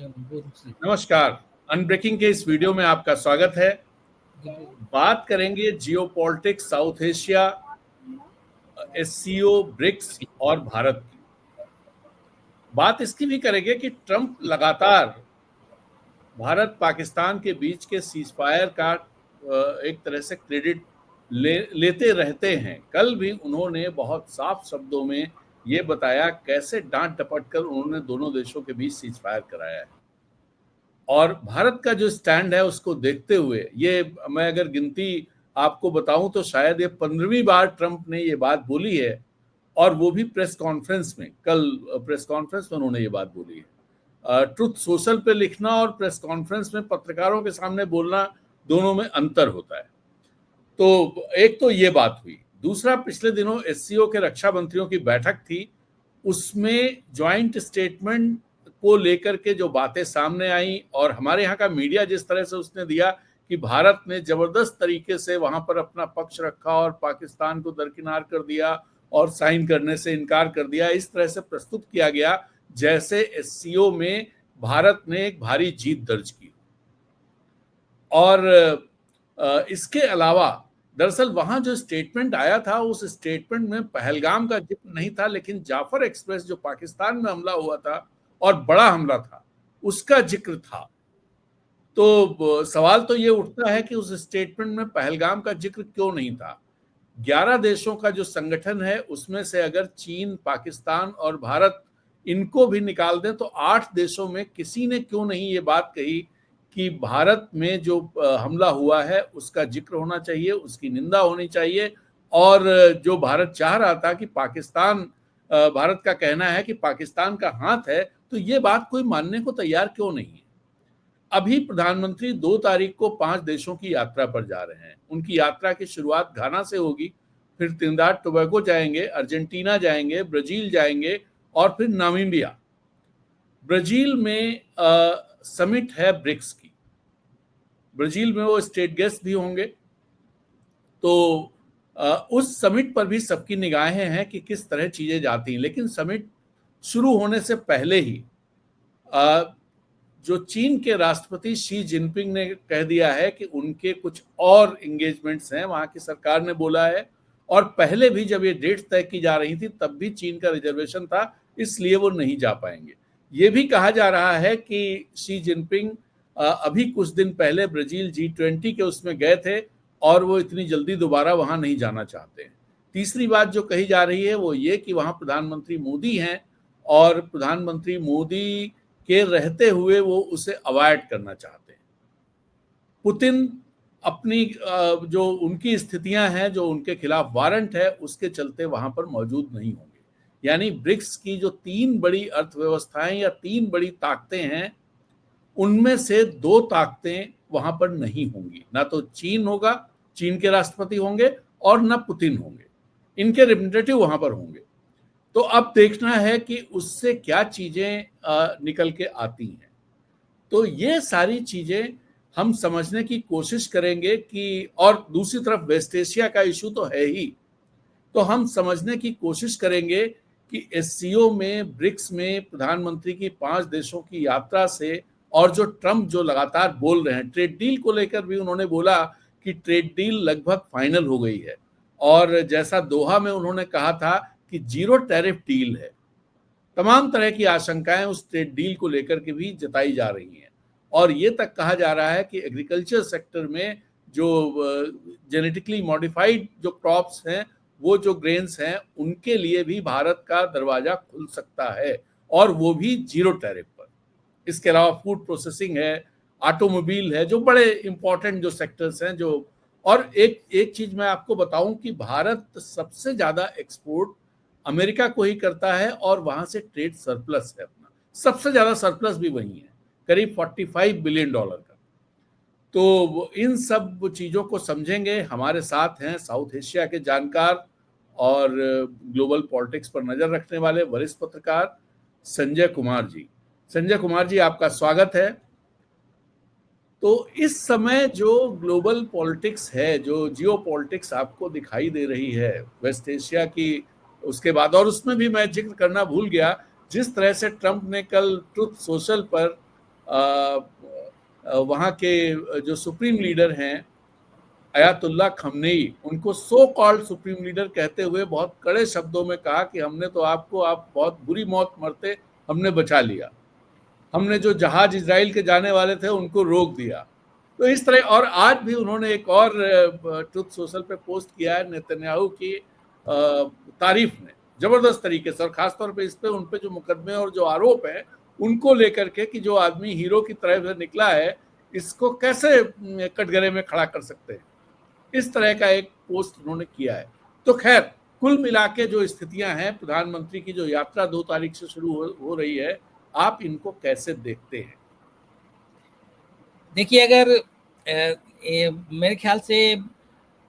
नमस्कार। अनब्रेकिंग के इस वीडियो में आपका स्वागत है। बात करेंगे geopolitics, South Asia, SCO, BRICS और भारत की। बात इसकी भी करेंगे कि ट्रंप लगातार भारत पाकिस्तान के बीच के सीजफायर का एक तरह से क्रेडिट लेते रहते हैं। कल भी उन्होंने बहुत साफ शब्दों में ये बताया कैसे डांट डपट कर उन्होंने दोनों देशों के बीच सीजफायर कराया है। और भारत का जो स्टैंड है उसको देखते हुए ये मैं अगर गिनती आपको बताऊं तो शायद ये 15वीं बार ट्रंप ने ये बात बोली है, और वो भी प्रेस कॉन्फ्रेंस में। कल प्रेस कॉन्फ्रेंस में उन्होंने ये बात बोली है। ट्रुथ सोशल पे लिखना और प्रेस कॉन्फ्रेंस में पत्रकारों के सामने बोलना, दोनों में अंतर होता है। तो एक तो ये बात हुई। दूसरा, पिछले दिनों एससीओ के रक्षा मंत्रियों की बैठक थी, उसमें ज्वाइंट स्टेटमेंट को लेकर के जो बातें सामने आई और हमारे यहाँ का मीडिया जिस तरह से उसने दिया कि भारत ने जबरदस्त तरीके से वहां पर अपना पक्ष रखा और पाकिस्तान को दरकिनार कर दिया और साइन करने से इनकार कर दिया, इस तरह से प्रस्तुत किया गया जैसे एससीओ में भारत ने एक भारी जीत दर्ज की। और इसके अलावा दरअसल वहां जो स्टेटमेंट आया था, उस स्टेटमेंट में पहलगाम का जिक्र नहीं था, लेकिन जाफर एक्सप्रेस जो पाकिस्तान में हमला हुआ था और बड़ा हमला था, उसका जिक्र था। तो सवाल तो ये उठता है कि उस स्टेटमेंट में पहलगाम का जिक्र क्यों नहीं था। 11 देशों का जो संगठन है उसमें से अगर चीन, पाकिस्तान और भारत इनको भी निकाल दें तो 8 देशों में किसी ने क्यों नहीं ये बात कही कि भारत में जो हमला हुआ है उसका जिक्र होना चाहिए, उसकी निंदा होनी चाहिए। और जो भारत चाह रहा था कि पाकिस्तान, भारत का कहना है कि पाकिस्तान का हाथ है, तो ये बात कोई मानने को तैयार क्यों नहीं है। अभी प्रधानमंत्री 2 तारीख को 5 देशों की यात्रा पर जा रहे हैं। उनकी यात्रा की शुरुआत घाना से होगी, फिर त्रिनिदाद टोबैगो जाएंगे, अर्जेंटीना जाएंगे, ब्राजील जाएंगे और फिर नामीबिया। ब्राजील में समिट है ब्रिक्स की। ब्राजील में वो स्टेट गेस्ट भी होंगे। तो उस समिट पर भी सबकी निगाहें हैं कि किस तरह चीजें जाती हैं। लेकिन समिट शुरू होने से पहले ही जो चीन के राष्ट्रपति शी जिनपिंग ने कह दिया है कि उनके कुछ और एंगेजमेंट्स हैं, वहां की सरकार ने बोला है। और पहले भी जब ये डेट तय की जा रही थी तब भी चीन का रिजर्वेशन था, इसलिए वो नहीं जा पाएंगे। ये भी कहा जा रहा है कि शी जिनपिंग अभी कुछ दिन पहले ब्राजील G20 के उसमें गए थे और वो इतनी जल्दी दोबारा वहां नहीं जाना चाहते हैं। तीसरी बात जो कही जा रही है वो ये कि वहां प्रधानमंत्री मोदी हैं और प्रधानमंत्री मोदी के रहते हुए वो उसे अवॉइड करना चाहते हैं। पुतिन अपनी जो उनकी स्थितियां हैं, जो उनके खिलाफ वारंट है, उसके चलते वहां पर मौजूद नहीं होंगे। यानी ब्रिक्स की जो 3 बड़ी अर्थव्यवस्थाएं या 3 बड़ी ताकतें हैं, उनमें से 2 ताकतें वहां पर नहीं होंगी। ना तो चीन होगा, चीन के राष्ट्रपति होंगे, और ना पुतिन होंगे। इनके रिप्रेजेंटेटिव वहां पर होंगे। तो अब देखना है कि उससे क्या चीजें निकल के आती हैं। तो ये सारी चीजें हम समझने की कोशिश करेंगे कि, और दूसरी तरफ वेस्ट एशिया का इशू तो है ही, तो हम समझने की कोशिश करेंगे कि एससीओ में, ब्रिक्स में प्रधानमंत्री की 5 देशों की यात्रा से, और जो ट्रंप जो लगातार बोल रहे हैं, ट्रेड डील को लेकर भी उन्होंने बोला कि ट्रेड डील लगभग फाइनल हो गई है। और जैसा दोहा में उन्होंने कहा था कि 0 टैरिफ डील है। तमाम तरह की आशंकाएं उस ट्रेड डील को लेकर के भी जताई जा रही हैं। और ये तक कहा जा रहा है कि एग्रीकल्चर सेक्टर में जो जेनेटिकली मॉडिफाइड जो क्रॉप्स हैं, वो जो ग्रेन्स हैं, उनके लिए भी भारत का दरवाजा खुल सकता है, और वो भी 0 टैरिफ पर। इसके अलावा फूड प्रोसेसिंग है, ऑटोमोबाइल है, जो बड़े इंपॉर्टेंट जो सेक्टर्स हैं। जो और एक चीज मैं आपको बताऊं कि भारत सबसे ज्यादा एक्सपोर्ट अमेरिका को ही करता है, और वहां से ट्रेड सरप्लस है अपना, सबसे ज्यादा सरप्लस भी वही है, करीब $45 बिलियन का। तो इन सब चीजों को समझेंगे। हमारे साथ हैं साउथ एशिया के जानकार और ग्लोबल पॉलिटिक्स पर नजर रखने वाले वरिष्ठ पत्रकार संजय कुमार जी। संजय कुमार जी, आपका स्वागत है। तो इस समय जो ग्लोबल पॉलिटिक्स है, जो जियो पॉलिटिक्स आपको दिखाई दे रही है वेस्ट एशिया की, उसके बाद, और उसमें भी मैं जिक्र करना भूल गया, जिस तरह से ट्रंप ने कल ट्रुथ सोशल पर वहाँ के जो सुप्रीम लीडर हैं अयातुल्ला खमनेई, उनको सो कॉल्ड सुप्रीम लीडर कहते हुए बहुत कड़े शब्दों में कहा कि हमने तो आपको, आप बहुत बुरी मौत मरते, हमने बचा लिया, हमने जो जहाज इजराइल के जाने वाले थे उनको रोक दिया। तो इस तरह, और आज भी उन्होंने एक और ट्रुथ सोशल पे पोस्ट किया है नेतन्याहू की तारीफ में जबरदस्त तरीके से, और खासतौर पे इस पे उन पे जो मुकदमे और जो आरोप है उनको लेकर के कि जो आदमी हीरो की तरह से निकला है इसको कैसे कटघरे में खड़ा कर सकते हैं, इस तरह का एक पोस्ट उन्होंने किया है। तो खैर, कुल मिला के जो स्थितियां हैं, प्रधानमंत्री की जो यात्रा 2 तारीख से शुरू हो रही है, आप इनको कैसे देखते हैं? देखिए, अगर मेरे ख्याल से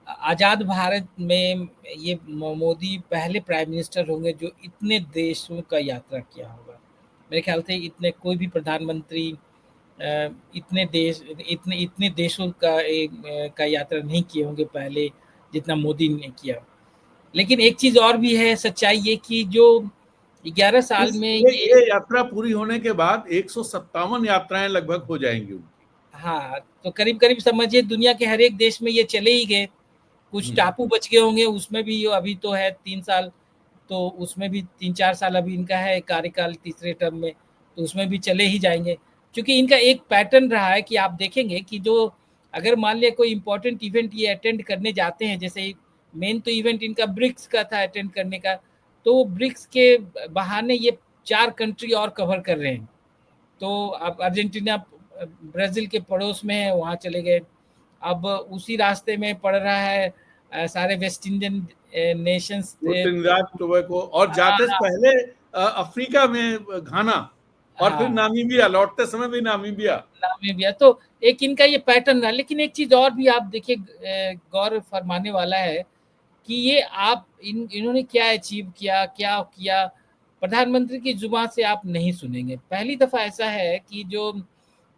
आज़ाद भारत में ये मोदी पहले प्राइम मिनिस्टर होंगे जो इतने देशों का यात्रा किया होगा। मेरे ख्याल से इतने कोई भी प्रधानमंत्री इतने इतने देशों का यात्रा नहीं किए होंगे पहले जितना मोदी ने किया। लेकिन एक चीज़ और भी है, सच्चाई ये कि जो 11 साल में ये यात्रा पूरी होने के बाद 157 यात्राएं लगभग हो जाएंगी उनकी। हाँ, तो करीब-करीब समझिए दुनिया के हर एक देश में ये चले ही गए। कुछ टापू बच गए होंगे, उसमें भी अभी तो है 3 साल, तो उसमें भी 3-4 साल अभी इनका है कार्यकाल तीसरे टर्म में, तो उसमें भी चले ही जाएँगे। क्योंकि इनका एक पैटर्न रहा है कि आप देखेंगे कि जो अगर मान लिया कोई इम्पोर्टेंट इवेंट ये अटेंड करने जाते हैं, जैसे मेन तो इवेंट इनका ब्रिक्स का था अटेंड करने का, तो ब्रिक्स के बहाने ये 4 कंट्री और कवर कर रहे हैं। तो अब अर्जेंटीना ब्राज़ील के पड़ोस में है, वहाँ चले गए। अब उसी रास्ते में पड़ रहा है सारे West Indian Nations Trinidad Tobago, और जाते से पहले अफ्रीका में घाना, और फिर नामीबिया, लौटते समय भी नामीबिया। तो एक इनका ये पैटर्न रहा। लेकिन एक चीज और भी आप देखिए, गौर फरमाने वाला है कि ये आप इन्होंने क्या अचीव किया, क्या किया, प्रधानमंत्री की जुबान से आप नहीं सुनेंगे। पहली दफा ऐसा है कि जो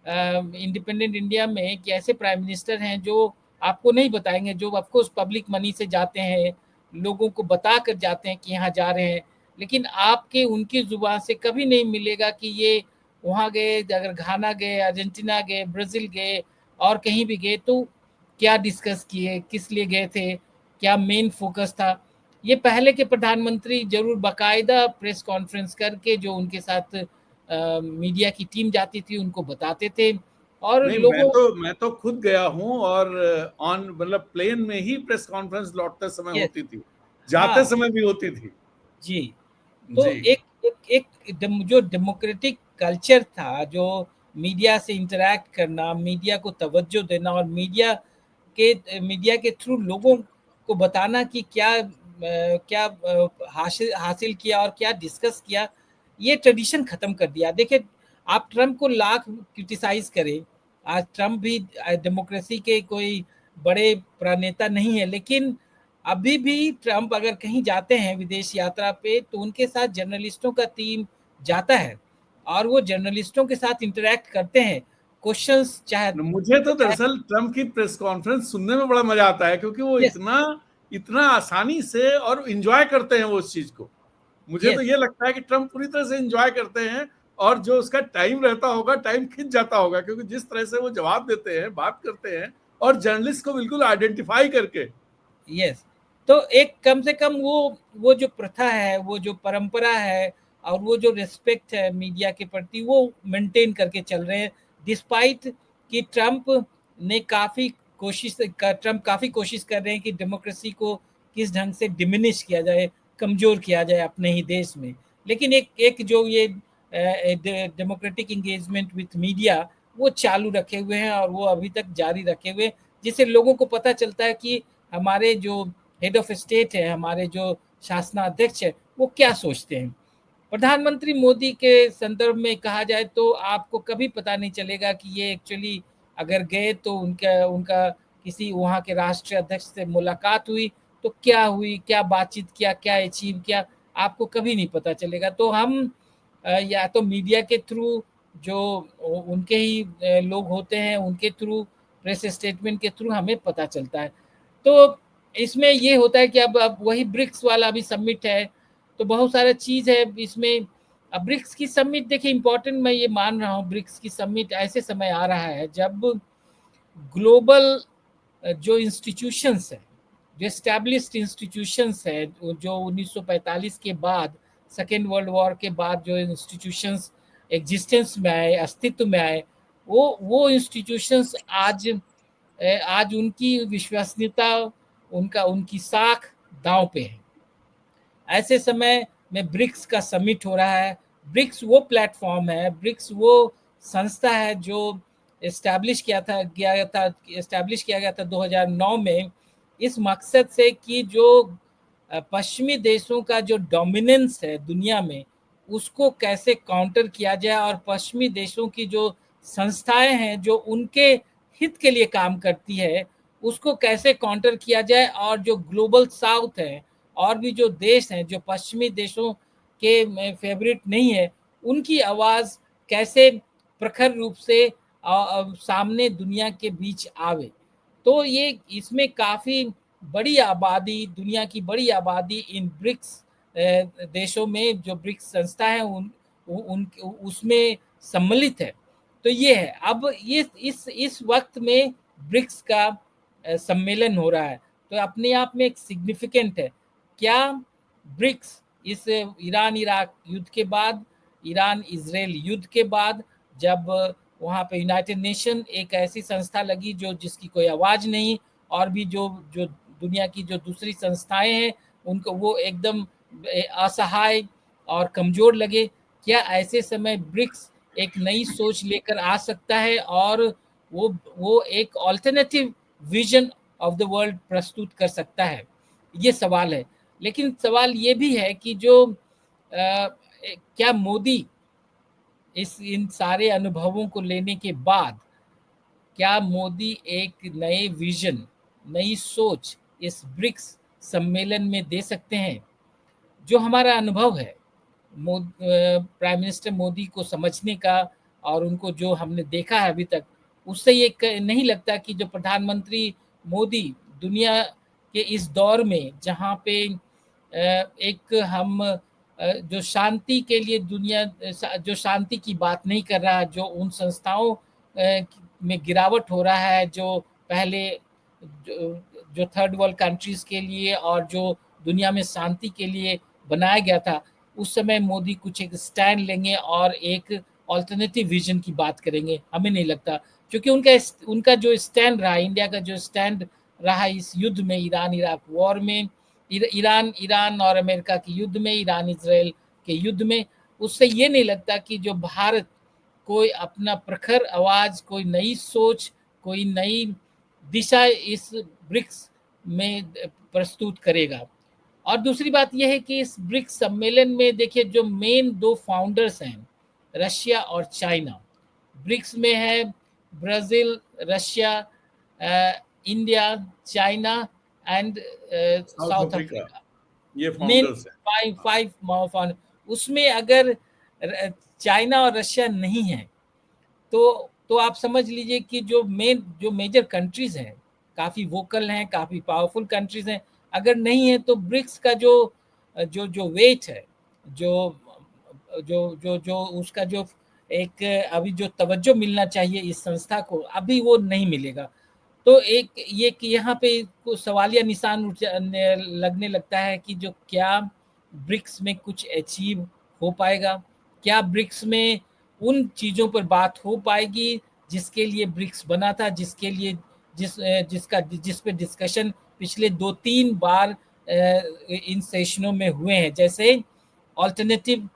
इंडिपेंडेंट इंडिया में कि ऐसे प्राइम मिनिस्टर हैं जो आपको नहीं बताएंगे, जो ऑफकोर्स पब्लिक मनी से जाते हैं, लोगों को बता कर जाते हैं कि यहाँ जा रहे हैं, लेकिन आपके उनकी जुबान से कभी नहीं मिलेगा कि ये वहाँ गए, अगर घाना गए, अर्जेंटीना गए, ब्राज़ील गए और कहीं भी गए तो क्या डिस्कस किए, किस लिए गए थे, क्या मेन फोकस था। ये पहले के प्रधानमंत्री जरूर बाकायदा प्रेस कॉन्फ्रेंस करके जो उनके साथ मीडिया की टीम जाती थी उनको बताते थे। और नहीं, लोगों मैं तो खुद गया हूँ, और ऑन मतलब प्लेन में ही प्रेस कॉन्फ्रेंस लौटते समय यस, होती थी, जाते हाँ समय भी होती थी। जी। तो जी। जो डेमोक्रेटिक कल्चर था, जो मीडिया से इंटरैक्ट करना, मीडिया को तवज्जो देना और मीडिया के थ्रू लोगों को बताना कि क्या हासिल हासिल किया और क्या डिस्कस किया, ये ट्रेडिशन खत्म कर दिया। देखिए, आप ट्रम्प को लाख क्रिटिसाइज करें, आज ट्रम्प भी डेमोक्रेसी के कोई बड़े प्रणेता नहीं है, लेकिन अभी भी ट्रम्प अगर कहीं जाते हैं विदेश यात्रा पे तो उनके साथ जर्नलिस्टों का टीम जाता है और वो जर्नलिस्टों के साथ इंटरैक्ट करते हैं, क्वेश्चंस चाहे मुझे तो दरअसल ट्रम्प की प्रेस कॉन्फ्रेंस सुनने में बड़ा मजा आता है, क्योंकि वो यस इतना इतना आसानी से और इंजॉय करते हैं वो उस चीज को। मुझे तो यस ये लगता है कि ट्रम्प पूरी तरह से इंजॉय करते हैं, और जो उसका टाइम रहता होगा, टाइम खिंच जाता होगा, क्योंकि जिस तरह से वो जवाब देते हैं, बात करते हैं, और जर्नलिस्ट को बिल्कुल आइडेंटिफाई करके। यस। तो एक कम से कम वो जो प्रथा है, वो जो परंपरा है और वो जो रिस्पेक्ट है मीडिया के प्रति, वो मेंटेन करके चल रहे हैं, डिस्पाइट कि ट्रम्प काफ़ी कोशिश कर रहे हैं कि डेमोक्रेसी को किस ढंग से डिमिनिश किया जाए, कमज़ोर किया जाए अपने ही देश में। लेकिन एक एक जो ये डेमोक्रेटिक इंगेजमेंट विथ मीडिया वो चालू रखे हुए हैं और वो अभी तक जारी रखे हुए हैं, जिससे लोगों को पता चलता है कि हमारे जो हेड ऑफ स्टेट है, हमारे जो शासनाध्यक्ष है, वो क्या सोचते हैं। प्रधानमंत्री मोदी के संदर्भ में कहा जाए तो आपको कभी पता नहीं चलेगा कि ये एक्चुअली अगर गए तो उनका उनका किसी वहाँ के राष्ट्रीय अध्यक्ष से मुलाकात हुई तो क्या हुई, क्या बातचीत किया, क्या अचीव किया, आपको कभी नहीं पता चलेगा। तो हम या तो मीडिया के थ्रू जो उनके ही लोग होते हैं उनके थ्रू, प्रेस स्टेटमेंट के थ्रू हमें पता चलता है। तो इसमें ये होता है कि अब वही ब्रिक्स वाला अभी समिट है, तो बहुत सारा चीज़ है इसमें अब ब्रिक्स की समिट देखिए इम्पोर्टेंट, मैं ये मान रहा हूँ ब्रिक्स की समिट ऐसे समय आ रहा है जब ग्लोबल जो इंस्टीट्यूशंस है, जो एस्टैब्लिश्ड इंस्टीट्यूशंस है, जो 1945 के बाद, सेकेंड वर्ल्ड वॉर के बाद जो इंस्टीट्यूशंस एग्जिस्टेंस में आए, अस्तित्व में आए, वो इंस्टीट्यूशंस आज उनकी विश्वसनीयता, उनका उनकी साख दांव पे है। ऐसे समय में ब्रिक्स का समिट हो रहा है। ब्रिक्स वो प्लेटफॉर्म है, ब्रिक्स वो संस्था है जो एस्टैब्लिश किया गया था 2009 में, इस मकसद से कि जो पश्चिमी देशों का जो डोमिनेंस है दुनिया में, उसको कैसे काउंटर किया जाए, और पश्चिमी देशों की जो संस्थाएं हैं जो उनके हित के लिए काम करती है, उसको कैसे काउंटर किया जाए, और जो ग्लोबल साउथ है और भी जो देश हैं जो पश्चिमी देशों के फेवरेट नहीं है, उनकी आवाज़ कैसे प्रखर रूप से सामने दुनिया के बीच आवे। तो ये इसमें काफ़ी बड़ी आबादी, दुनिया की बड़ी आबादी इन ब्रिक्स देशों में, जो ब्रिक्स संस्था है उन उसमें सम्मिलित है। तो ये है, अब ये इस वक्त में ब्रिक्स का सम्मेलन हो रहा है, तो अपने आप में एक सिग्निफिकेंट है। क्या ब्रिक्स इस ईरान इराक युद्ध के बाद, ईरान इजराइल युद्ध के बाद, जब वहाँ पे यूनाइटेड नेशन एक ऐसी संस्था लगी जो जिसकी कोई आवाज़ नहीं, और भी जो जो दुनिया की जो दूसरी संस्थाएं हैं उनको वो एकदम असहाय और कमज़ोर लगे, क्या ऐसे समय ब्रिक्स एक नई सोच लेकर आ सकता है और वो एक alternative vision of the world प्रस्तुत कर सकता है? ये सवाल है। लेकिन सवाल ये भी है कि जो क्या मोदी इन सारे अनुभवों को लेने के बाद, क्या मोदी एक नए विजन, नई सोच इस ब्रिक्स सम्मेलन में दे सकते हैं? जो हमारा अनुभव है प्राइम मिनिस्टर मोदी को समझने का, और उनको जो हमने देखा है अभी तक, उससे ये नहीं लगता कि जो प्रधानमंत्री मोदी दुनिया के इस दौर में, जहाँ पे एक हम जो शांति के लिए दुनिया, जो शांति की बात नहीं कर रहा, जो उन संस्थाओं में गिरावट हो रहा है जो पहले जो थर्ड वर्ल्ड कंट्रीज के लिए और जो दुनिया में शांति के लिए बनाया गया था, उस समय मोदी कुछ एक स्टैंड लेंगे और एक ऑल्टरनेटिव विजन की बात करेंगे, हमें नहीं लगता। क्योंकि उनका जो स्टैंड रहा, इंडिया का जो स्टैंड रहा इस युद्ध में, ईरान इराक वॉर में, ईरान और अमेरिका के युद्ध में, ईरान इजराइल के युद्ध में, उससे ये नहीं लगता कि जो भारत कोई अपना प्रखर आवाज़, कोई नई सोच, कोई नई दिशा इस ब्रिक्स में प्रस्तुत करेगा। और दूसरी बात यह है कि इस ब्रिक्स सम्मेलन में देखिए जो मेन दो फाउंडर्स हैं, रशिया और चाइना। ब्रिक्स में है Brazil, Russia, India, China and south Africa, ये मेन फाउंडर्स हैं। Five founder. उसमें अगर चाइना और रशिया नहीं है तो आप समझ लीजिए कि जो मेजर कंट्रीज हैं, काफ़ी वोकल हैं, काफ़ी पावरफुल कंट्रीज हैं, अगर नहीं है तो ब्रिक्स का जो जो जो वेट है, जो जो जो जो उसका जो एक अभी जो तवज्जो मिलना चाहिए इस संस्था को, अभी वो नहीं मिलेगा। तो एक ये कि यहाँ पे सवालिया निशान लगने लगता है कि जो क्या ब्रिक्स में कुछ अचीव हो पाएगा, क्या ब्रिक्स में उन चीज़ों पर बात हो पाएगी जिसके लिए ब्रिक्स बना था, जिसके लिए जिस पे डिस्कशन पिछले 2-3 बार इन सेशनों में हुए हैं, जैसे ऑल्टरनेटिव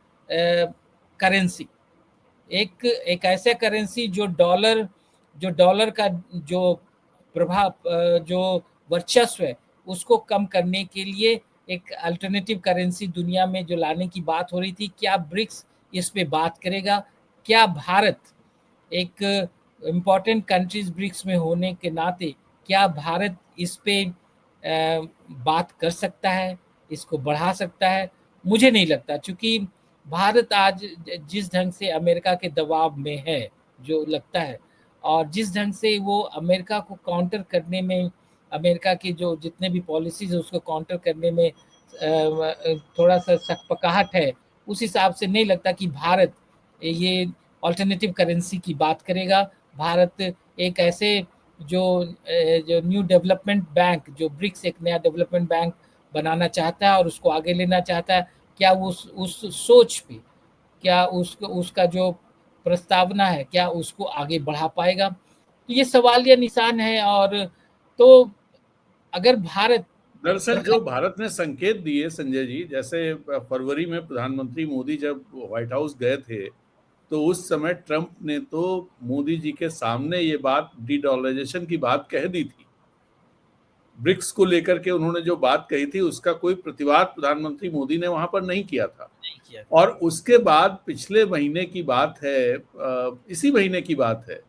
करेंसी, एक ऐसा करेंसी जो डॉलर का जो प्रभाव, जो वर्चस्व है, उसको कम करने के लिए एक अल्टरनेटिव करेंसी दुनिया में जो लाने की बात हो रही थी, क्या ब्रिक्स इस पे बात करेगा? क्या भारत एक इम्पॉर्टेंट कंट्रीज ब्रिक्स में होने के नाते, क्या भारत इस पे बात कर सकता है, इसको बढ़ा सकता है? मुझे नहीं लगता, क्योंकि भारत आज जिस ढंग से अमेरिका के दबाव में है, जो लगता है, और जिस ढंग से वो अमेरिका को काउंटर करने में, अमेरिका की जो जितने भी पॉलिसीज है उसको काउंटर करने में थोड़ा सा सकपकाहट है, उस हिसाब से नहीं लगता कि भारत ये अल्टरनेटिव करेंसी की बात करेगा। भारत एक ऐसे जो न्यू डेवलपमेंट बैंक, जो ब्रिक्स एक नया डेवलपमेंट बैंक बनाना चाहता है और उसको आगे लेना चाहता है, क्या उस सोच पे, क्या उसका जो प्रस्तावना है, क्या उसको आगे बढ़ा पाएगा? तो ये सवालिया निशान है। और तो अगर भारत दरअसल जो प्रखर भारत ने संकेत दिए संजय जी, जैसे फरवरी में प्रधानमंत्री मोदी जब व्हाइट हाउस गए थे, तो उस समय ट्रंप ने तो मोदी जी के सामने ये बात डी डॉलराइजेशन की बात कह दी थी। ब्रिक्स को लेकर के उन्होंने जो बात कही थी उसका कोई प्रतिवाद प्रधानमंत्री मोदी ने वहां पर नहीं किया था। नहीं किया। और उसके बाद पिछले महीने की बात है, इसी महीने की बात है,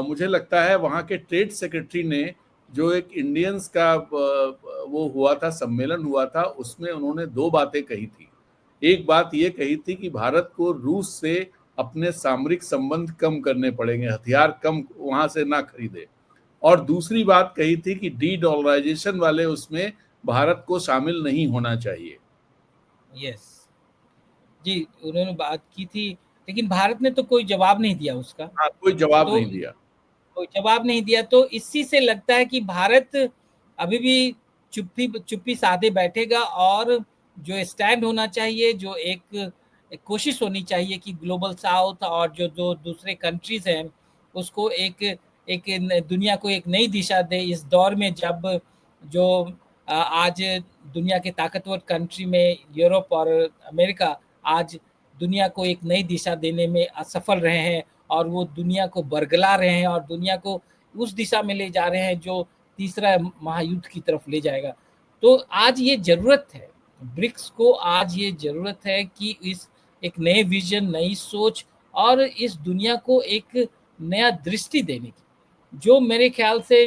मुझे लगता है वहाँ के ट्रेड सेक्रेटरी ने जो एक इंडियंस का वो हुआ था, सम्मेलन हुआ था, उसमें उन्होंने दो बातें कही थी। एक बात ये कही थी कि भारत को रूस से अपने सामरिक संबंध कम करने पड़ेंगे, हथियार कम वहां से ना खरीदे। और दूसरी बात कही थी कि डी डॉलराइजेशन वाले उसमें भारत को शामिल नहीं होना चाहिए। यस जी, उन्होंने बात की थी, लेकिन भारत ने तो कोई जवाब नहीं दिया उसका। हाँ, कोई जवाब तो नहीं दिया। कोई जवाब नहीं दिया, तो इसी से लगता है कि भारत अभी भी चुप्पी चुप्पी साधे बैठेगा। और जो स्टैंड होना चाहिए, जो एक कोशिश होनी चाहिए कि ग्लोबल साउथ और जो जो दूसरे कंट्रीज हैं उसको एक एक दुनिया को एक नई दिशा दे इस दौर में, जब जो आज दुनिया के ताकतवर कंट्री में यूरोप और अमेरिका आज दुनिया को एक नई दिशा देने में असफल रहे हैं, और वो दुनिया को बरगला रहे हैं और दुनिया को उस दिशा में ले जा रहे हैं जो तीसरा महायुद्ध की तरफ ले जाएगा। तो आज ये ज़रूरत है, ब्रिक्स को आज ये ज़रूरत है कि इस एक नए विज़न, नई सोच और इस दुनिया को एक नया दृष्टि देने की, जो मेरे ख़्याल से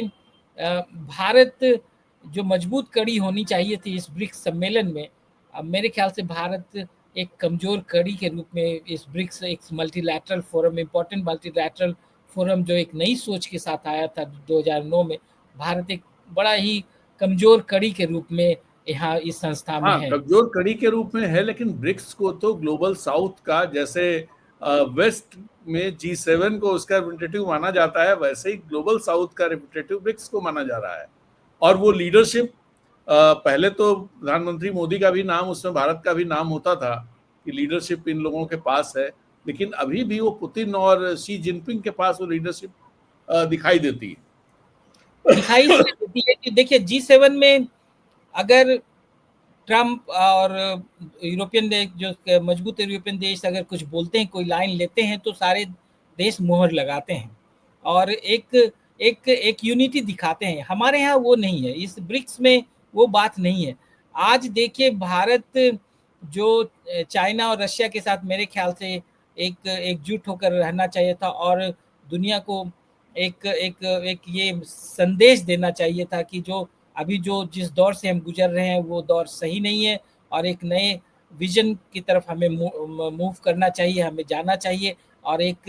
भारत जो मजबूत कड़ी होनी चाहिए थी इस ब्रिक्स सम्मेलन में, मेरे ख़्याल से भारत एक कमज़ोर कड़ी के रूप में इस ब्रिक्स एक multilateral forum, important multilateral forum जो एक नई सोच के साथ आया था 2009 में, भारत एक बड़ा ही कमज़ोर कड़ी के रूप में यहाँ इस संस्था में हाँ, है। कमजोर कड़ी के रूप में है, लेकिन ब्रिक्स को तो ग्लोबल साउथ का, जैसे वेस्ट में G7 को उसका रिप्रेजेंटेटिव माना जाता है, वैसे ही ग्लोबल साउथ का रिप्रेजेंटेटिव ब्रिक्स को माना जा रहा है। और वो लीडरशिप, पहले तो प्रधानमंत्री मोदी का भी नाम, उसमें भारत का भी नाम होता था कि लीडरशिप इन लोगों के पास है, लेकिन अभी भी वो पुतिन और शी जिनपिंग के पास वो लीडरशिप दिखाई देती है। दिखाई इसलिए देती है कि देखिए G7 में अगर ट्रंप और यूरोपियन देश, जो मजबूत यूरोपियन देश अगर कुछ बोलते हैं, कोई लाइन लेते हैं, तो सारे देश मुहर लगाते हैं और एक एक एक यूनिटी दिखाते हैं। हमारे यहाँ वो नहीं है, इस ब्रिक्स में वो बात नहीं है। आज देखिए भारत जो चाइना और रशिया के साथ मेरे ख्याल से एक एकजुट होकर रहना चाहिए था, और दुनिया को एक एक एक ये संदेश देना चाहिए था कि जो अभी जो जिस दौर से हम गुजर रहे हैं वो दौर सही नहीं है, और एक नए विजन की तरफ हमें मूव करना चाहिए, हमें जाना चाहिए। और एक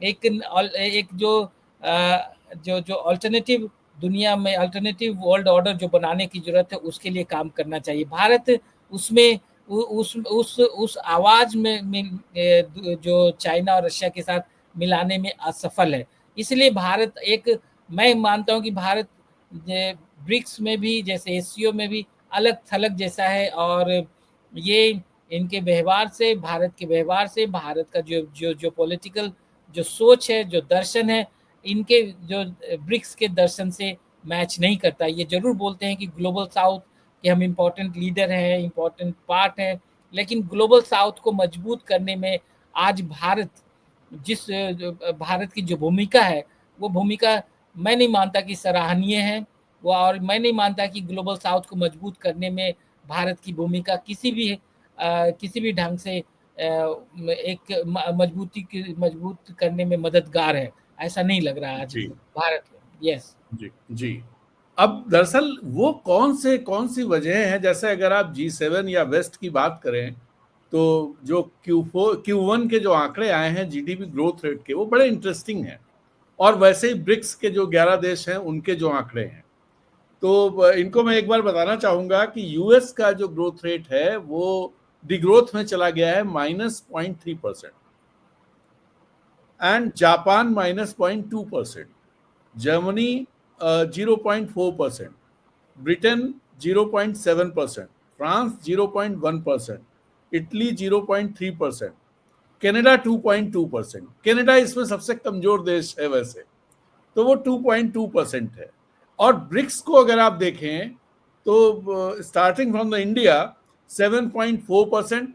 एक एक जो अल्टरनेटिव दुनिया में, अल्टरनेटिव वर्ल्ड ऑर्डर जो बनाने की जरूरत है, उसके लिए काम करना चाहिए। भारत उसमें उस आवाज में जो चाइना और रशिया के साथ मिलाने में असफल है। इसलिए भारत एक, मैं मानता हूँ कि भारत ब्रिक्स में भी, जैसे एससीओ में भी अलग थलग जैसा है। और ये इनके व्यवहार से, भारत के व्यवहार से, भारत का जो जो जो पॉलिटिकल जो सोच है, जो दर्शन है, इनके जो ब्रिक्स के दर्शन से मैच नहीं करता। ये जरूर बोलते हैं कि ग्लोबल साउथ के हम इम्पोर्टेंट लीडर हैं, इम्पोर्टेंट पार्ट हैं, लेकिन ग्लोबल साउथ को मजबूत करने में आज भारत भारत की जो भूमिका है, वो भूमिका मैं नहीं मानता कि सराहनीय है वो। और मैं नहीं मानता कि ग्लोबल साउथ को मजबूत करने में भारत की भूमिका किसी भी ढंग से एक मजबूत करने में मददगार है। ऐसा नहीं लग रहा आज जी भारत को। यस जी जी। अब दरअसल वो कौन सी वजह है, जैसे अगर आप G7 या वेस्ट की बात करें, तो जो Q1 के जो आंकड़े आए हैं जीडीपी ग्रोथ रेट के, वो बड़े इंटरेस्टिंग हैं। और वैसे ही ब्रिक्स के जो 11 देश हैं उनके जो आंकड़े हैं, तो इनको मैं एक बार बताना चाहूंगा कि यूएस का जो ग्रोथ रेट है वो डिग्रोथ में चला गया है -0.3%, and Japan -0.2%, Germany 0.4%, Britain 0.7%, France 0.1%, Italy 0.3%, Canada 2.2%। Canada इसमें सबसे कमजोर देश है वैसे, तो वो 2.2% है। और ब्रिक्स को अगर आप देखें तो starting from the India 7.4%,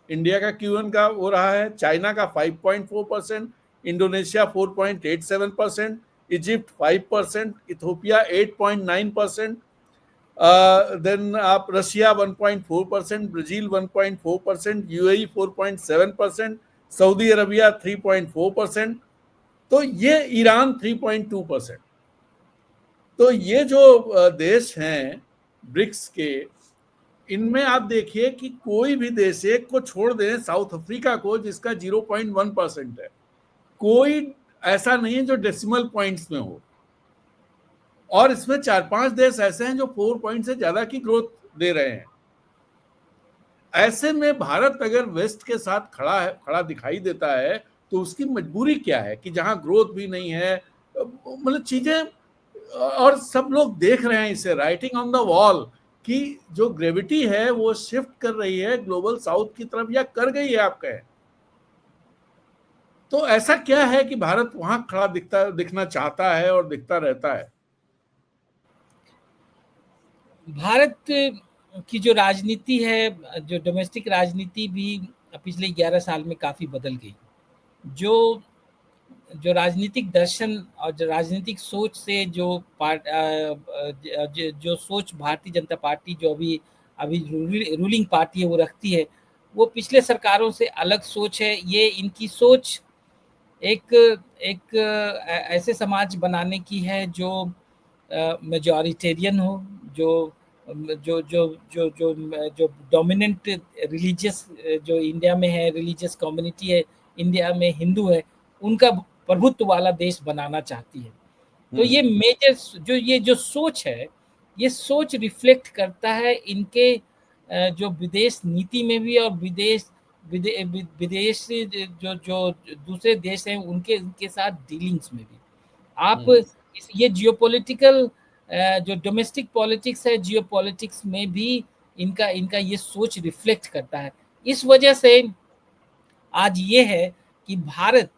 India का Q1 का वो रहा है, चाइना का 5.4%, इंडोनेशिया 4.87%, इजिप्ट 5%, इथोपिया 8.9%, देन आप Russia 1.4%, Brazil 1.4%, UAE 4.7%, Saudi Arabia 3.4%, तो ये ईरान 3.2%। तो ये जो देश हैं ब्रिक्स के, इनमें आप देखिए कि कोई भी देश, एक को छोड़ दें साउथ अफ्रीका को जिसका 0.1% है, कोई ऐसा नहीं है जो डेसिमल पॉइंट्स में हो। और इसमें 4-5 देश ऐसे हैं जो 4 पॉइंट से ज्यादा की ग्रोथ दे रहे हैं। ऐसे में भारत अगर वेस्ट के साथ खड़ा दिखाई देता है तो उसकी मजबूरी क्या है कि जहां ग्रोथ भी नहीं है, मतलब चीजें, और सब लोग देख रहे हैं इसे, राइटिंग ऑन द वॉल, कि जो ग्रेविटी है वो शिफ्ट कर रही है ग्लोबल साउथ की तरफ, या कर गई है आप कहें। तो ऐसा क्या है कि भारत वहां खड़ा दिखना चाहता है और दिखता रहता है? भारत की जो राजनीति है, जो डोमेस्टिक राजनीति भी पिछले 11 साल में काफ़ी बदल गई। जो जो राजनीतिक दर्शन और जो राजनीतिक सोच से जो सोच भारतीय जनता पार्टी जो अभी अभी रूलिंग पार्टी है वो रखती है, वो पिछले सरकारों से अलग सोच है। ये इनकी सोच एक एक ऐसे समाज बनाने की है जो मेजॉरिटेरियन हो, जो जो जो जो जो जो डोमिनेंट रिलीजियस, जो इंडिया में है रिलीजियस कम्युनिटी है, इंडिया में हिंदू है, उनका प्रभुत्व वाला देश बनाना चाहती है। तो ये मेजर जो सोच है, ये सोच रिफ्लेक्ट करता है इनके जो विदेश नीति में भी, और विदेश जो जो दूसरे देश हैं उनके साथ डीलिंग्स में भी। आप ये जियोपॉलिटिकल, जो डोमेस्टिक पॉलिटिक्स है, जियोपॉलिटिक्स में भी इनका इनका ये सोच रिफ्लेक्ट करता है। इस वजह से आज ये है कि भारत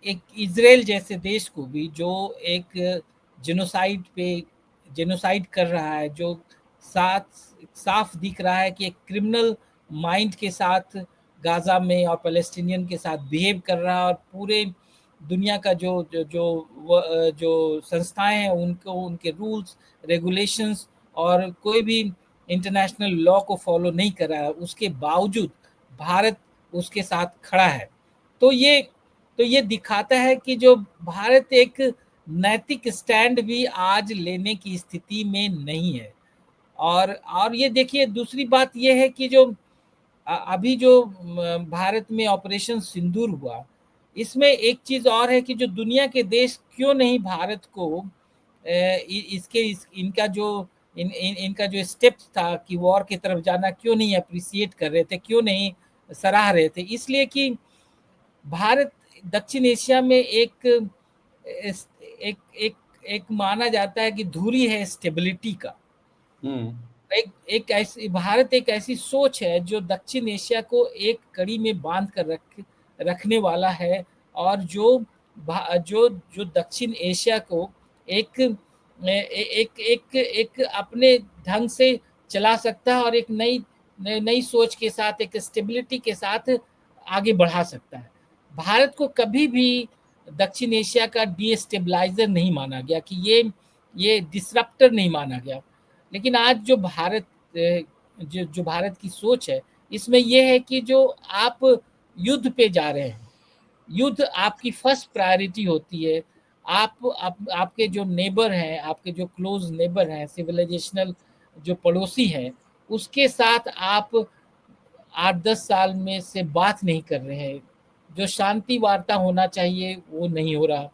एक इजराइल जैसे देश को भी, जो एक जेनोसाइड कर रहा है, जो साफ दिख रहा है कि एक क्रिमिनल माइंड के साथ गाजा में और पैलेस्टीनियन के साथ बिहेव कर रहा है, और पूरे दुनिया का जो संस्थाएं हैं उनको, उनके रूल्स रेगुलेशंस और कोई भी इंटरनेशनल लॉ को फॉलो नहीं कर रहा है, उसके बावजूद भारत उसके साथ खड़ा है। तो ये दिखाता है कि जो भारत एक नैतिक स्टैंड भी आज लेने की स्थिति में नहीं है। और ये देखिए, दूसरी बात ये है कि जो अभी जो भारत में ऑपरेशन सिंदूर हुआ, इसमें एक चीज और है कि जो दुनिया के देश क्यों नहीं भारत को इनका इनका जो स्टेप था कि वॉर की तरफ जाना, क्यों नहीं अप्रिसिएट कर रहे थे, क्यों नहीं सराह रहे थे? इसलिए कि भारत दक्षिण एशिया में एक एक एक एक माना जाता है कि धुरी है स्टेबिलिटी का। एक ऐसी भारत एक ऐसी सोच है जो दक्षिण एशिया को एक कड़ी में बांध कर रखने वाला है, और जो दक्षिण एशिया को एक एक अपने ढंग से चला सकता है, और एक नई सोच के साथ, एक स्टेबिलिटी के साथ आगे बढ़ा सकता है। भारत को कभी भी दक्षिण एशिया का डीस्टेबलाइजर नहीं माना गया, कि ये डिसरप्टर नहीं माना गया। लेकिन आज जो भारत की सोच है, इसमें यह है कि जो आप युद्ध पे जा रहे हैं, युद्ध आपकी फर्स्ट प्रायोरिटी होती है। आपके जो नेबर हैं, आपके जो क्लोज नेबर हैं, सिविलाइजेशनल जो पड़ोसी हैं, उसके साथ आप 8-10 साल में से बात नहीं कर रहे हैं। जो शांति वार्ता होना चाहिए वो नहीं हो रहा।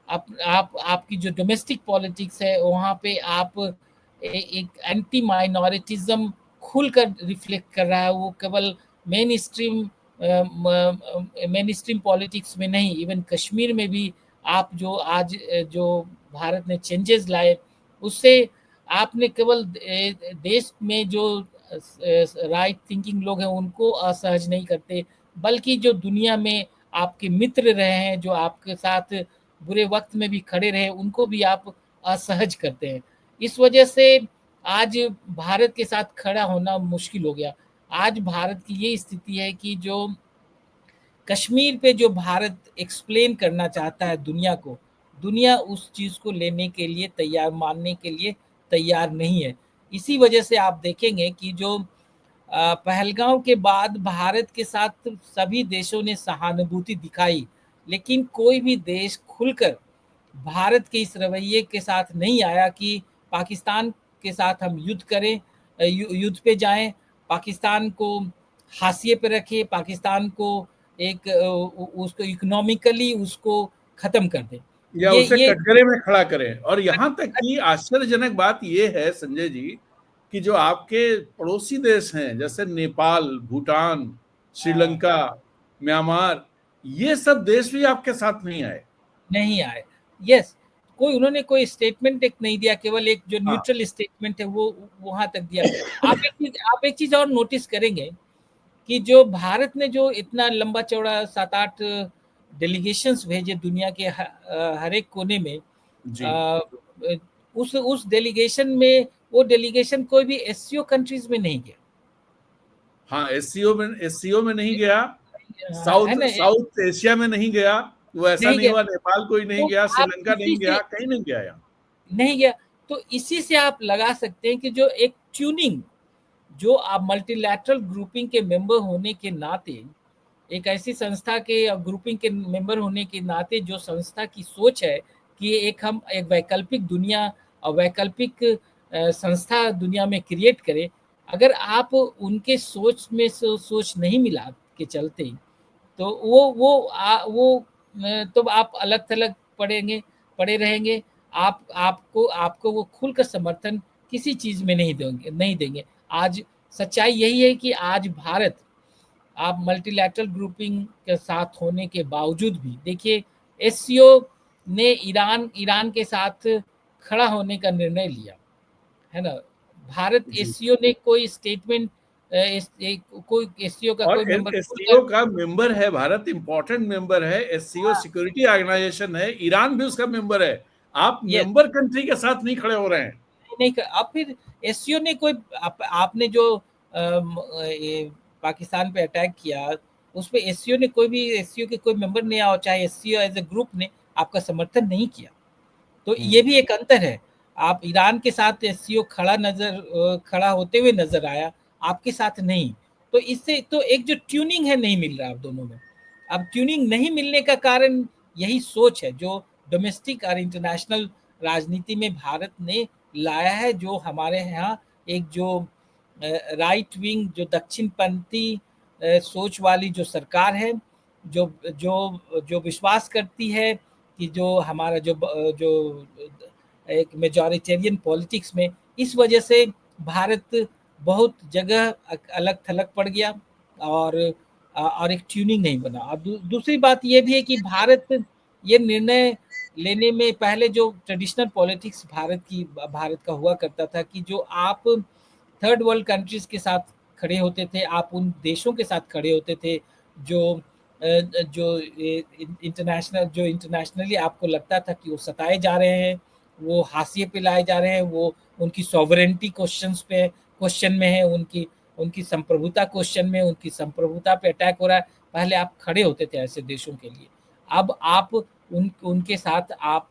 आपकी जो डोमेस्टिक पॉलिटिक्स है, वहाँ पे आप एक एंटी माइनॉरिटिज्म खुलकर रिफ्लेक्ट कर रहा है। वो केवल मेन स्ट्रीम पॉलिटिक्स में नहीं, इवन कश्मीर में भी आप जो आज जो भारत ने चेंजेस लाए, उससे आपने केवल देश में जो राइट थिंकिंग लोग हैं उनको असहज नहीं करते, बल्कि जो दुनिया में आपके मित्र रहे हैं, जो आपके साथ बुरे वक्त में भी खड़े रहे, उनको भी आप असहज करते हैं। इस वजह से आज भारत के साथ खड़ा होना मुश्किल हो गया। आज भारत की ये स्थिति है कि जो कश्मीर पे जो भारत एक्सप्लेन करना चाहता है दुनिया को, दुनिया उस चीज़ को लेने के लिए तैयार, मानने के लिए तैयार नहीं है। इसी वजह से आप देखेंगे कि जो पहलगांव के बाद भारत के साथ सभी देशों ने सहानुभूति दिखाई, लेकिन कोई भी देश खुलकर भारत के इस रवैये के साथ नहीं आया कि पाकिस्तान के साथ हम युद्ध करें, युद्ध पे जाएं, पाकिस्तान को हाशिए पे रखें, पाकिस्तान को एक उसको इकोनॉमिकली उसको खत्म कर दें। या उसे ये कटघरे में खड़ा करें। और यहाँ तक कि आश्चर्यजनक बात यह है संजय जी कि जो आपके पड़ोसी देश हैं जैसे नेपाल, भूटान, श्रीलंका, म्यांमार, ये सब देश भी आपके साथ नहीं आए। नहीं आए। यस, कोई उन्होंने कोई स्टेटमेंट एक नहीं दिया, केवल एक जो हाँ, न्यूट्रल स्टेटमेंट है वो वहां तक दिया। आप एक चीज और नोटिस करेंगे कि जो भारत ने जो इतना लंबा चौड़ा 7-8 डेलीगेशंस भेजे दुनिया के हर एक कोने में, जी। अ, उस डेलीगेशन में वो डेलीगेशन कोई भी एससीओ कंट्रीज में नहीं गया। हाँ, एससीओ में नहीं गया, है साउथ ना, साउथ एशिया में नहीं गया। वो ऐसा नहीं नहीं गया। हुआ नेपाल कोई नहीं तो गया, आप श्रीलंका इसी नहीं गया, से कहीं नहीं गया यहाँ। नहीं गया। तो इसी से आप लगा सकते हैं कि जो एक ट्यूनिंग, जो आप मल्टीलैटरल ग्रुपिंग के मेंबर होने के नाते, एक ऐसी संस्था के ग्रुपिंग के मेंबर होने के नाते जो संस्था की सोच है कि एक हम एक वैकल्पिक दुनिया और वैकल्पिक संस्था दुनिया में क्रिएट करें, अगर आप उनके सोच में सोच नहीं मिला के चलते, तो तो आप अलग थलग पड़े रहेंगे। आपको आपको वो खुलकर समर्थन किसी चीज में नहीं देंगे। आज सच्चाई यही है कि आज भारत, आप मल्टीलैटरल ग्रुपिंग के साथ होने के बावजूद भी देखिए, एससीओ ने ईरान के साथ खड़ा होने का निर्णय लिया, है ना। भारत जी। एससीओ ने कोई स्टेटमेंट, कोई एससीओ का और कोई मेंबर एससीओ खुलकर, का मेंबर है भारत, इंपॉर्टेंट मेंबर है। एससीओ सिक्योरिटी ऑर्गेनाइजेशन है, ईरान भी उसका मेंबर है। आप ये मेंबर कंट्री के साथ नहीं खड़े हो रहे हैं। नहीं कर, अब फिर एससीओ ने कोई आपने जो ये पाकिस्तान पे अटैक किया, उस पे एससीओ ने कोई भी, एससीओ के कोई मेंबर नहीं आया, चाहे एससीओ एज ए ग्रुप ने आपका समर्थन नहीं किया। तो ये भी एक अंतर है। आप ईरान के साथ एससीओ खड़ा होते हुए नजर आया, आपके साथ नहीं। तो इससे तो एक जो ट्यूनिंग है नहीं मिल रहा आप दोनों में। अब ट्यूनिंग नहीं मिलने का कारण यही सोच है जो डोमेस्टिक और इंटरनेशनल राजनीति में भारत ने लाया है, जो हमारे यहाँ एक जो राइट विंग, जो दक्षिणपंथी सोच वाली जो सरकार है, जो जो जो विश्वास करती है कि जो हमारा जो एक मेजॉरिटेरियन पॉलिटिक्स में, इस वजह से भारत बहुत जगह अलग थलग पड़ गया, और एक ट्यूनिंग नहीं बना। और दूसरी बात ये भी है कि भारत ये निर्णय लेने में पहले जो ट्रेडिशनल पॉलिटिक्स भारत का हुआ करता था कि जो आप थर्ड वर्ल्ड कंट्रीज के साथ खड़े होते थे, आप उन देशों के साथ खड़े होते थे जो जो इंटरनेशनली आपको लगता था कि वो सताए जा रहे हैं, वो हाशिए पे लाए जा रहे हैं, वो उनकी सॉवरेंटी क्वेश्चन में है, उनकी उनकी संप्रभुता क्वेश्चन में, उनकी संप्रभुता पे अटैक हो रहा है। पहले आप खड़े होते थे ऐसे देशों के लिए, अब आप उनके साथ आप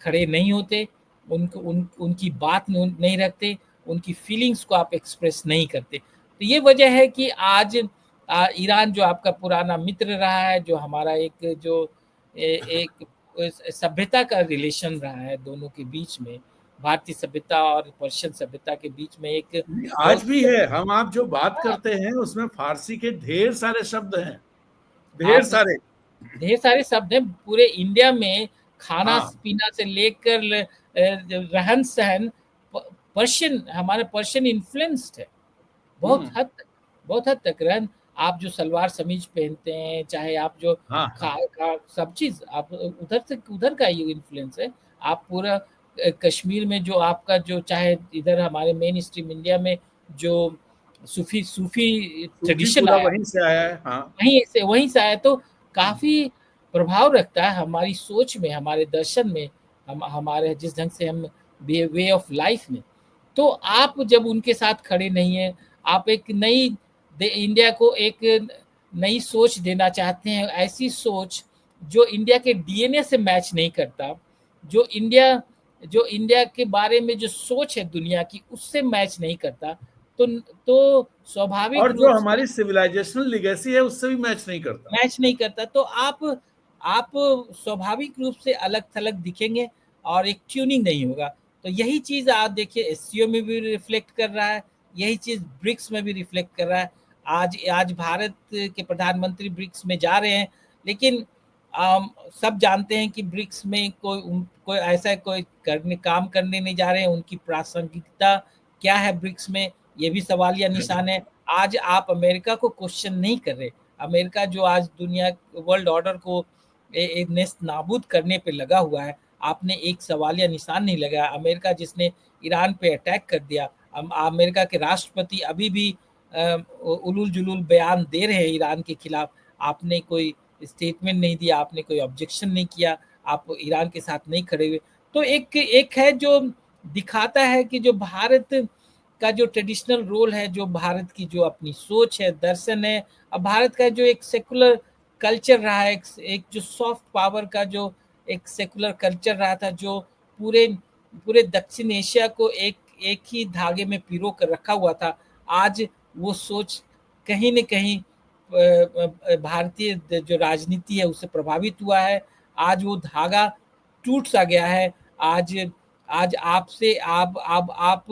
खड़े नहीं होते, उनकी बात नहीं रखते, उनकी फीलिंग्स को आप एक्सप्रेस नहीं करते। तो ये वजह है कि आज ईरान जो आपका पुराना मित्र रहा है, जो हमारा एक जो एक सभ्यता का रिलेशन रहा है दोनों के बीच में, भारतीय सभ्यता और पर्शियन सभ्यता के बीच में एक आज बहुत, भी है। हम आप जो बात हाँ, करते हैं उसमें फारसी के ढेर सारे शब्द हैं, ढेर आप सारे। ढेर सारे शब्द हैं पूरे इंडिया में। खाना हाँ, पीना से लेकर रहन सहन पर्शियन, हमारा पर्शियन इन्फ्लुएंस्ड है। बहुत हद तक, बहुत हद तक। रन आप जो सलवार समीज पहनते हैं, चाहे आप जो हाँ हाँ। खा सब चीज़ आप उधर से, उधर का ही इन्फ्लुएंस है। आप पूरा कश्मीर में जो आपका जो, चाहे इधर हमारे मेन स्ट्रीम इंडिया में जो सूफ़ी सूफ़ी सूफी ट्रेडिशन पूरा आया, वहीं से आया है। हाँ। वहीं से आया, तो काफ़ी प्रभाव रखता है हमारी सोच में, हमारे दर्शन में, हमारे जिस ढंग से हम वे ऑफ लाइफ में। तो आप जब उनके साथ खड़े नहीं हैं, आप एक नई इंडिया को एक नई सोच देना चाहते हैं, ऐसी सोच जो इंडिया के डीएनए से मैच नहीं करता, जो इंडिया के बारे में जो सोच है दुनिया की, उससे मैच नहीं करता, तो स्वाभाविक और जो रूप से हमारी सिविलाइजेशनल लिगेसी है उससे भी मैच नहीं करता। मैच नहीं करता, तो आप स्वाभाविक रूप से अलग-थलग दिखेंगे और एक ट्यूनिंग नहीं होगा। तो यही चीज़ आप देखिए एससीओ में भी रिफ्लेक्ट कर रहा है, यही चीज़ ब्रिक्स में भी रिफ्लेक्ट कर रहा है। आज भारत के प्रधानमंत्री ब्रिक्स में जा रहे हैं, लेकिन सब जानते हैं कि ब्रिक्स में कोई ऐसा कोई काम करने नहीं जा रहे हैं। उनकी प्रासंगिकता क्या है ब्रिक्स में, ये भी सवालिया निशान है। आज आप अमेरिका को क्वेश्चन नहीं कर रहे। अमेरिका जो आज दुनिया वर्ल्ड ऑर्डर को नेस्त नाबूद करने पे लगा हुआ है, आपने एक सवालिया निशान नहीं लगाया। अमेरिका जिसने ईरान पे अटैक कर दिया, अमेरिका के राष्ट्रपति अभी भी उलूल जुलूल बयान दे रहे हैं ईरान के खिलाफ। आपने कोई स्टेटमेंट नहीं दिया, आपने कोई ऑब्जेक्शन नहीं किया, आप ईरान के साथ नहीं खड़े हुए। तो एक एक है जो दिखाता है कि जो भारत का जो ट्रेडिशनल रोल है, जो भारत की जो अपनी सोच है, दर्शन है, अब भारत का जो एक सेकुलर कल्चर रहा है, एक जो सॉफ्ट पावर का जो एक सेकुलर कल्चर रहा था, जो पूरे पूरे दक्षिण एशिया को एक एक ही धागे में पिरो कर रखा हुआ था, आज वो सोच कहीं न कहीं भारतीय जो राजनीति है उससे प्रभावित हुआ है। आज वो धागा टूट सा गया है। आज आज आपसे आप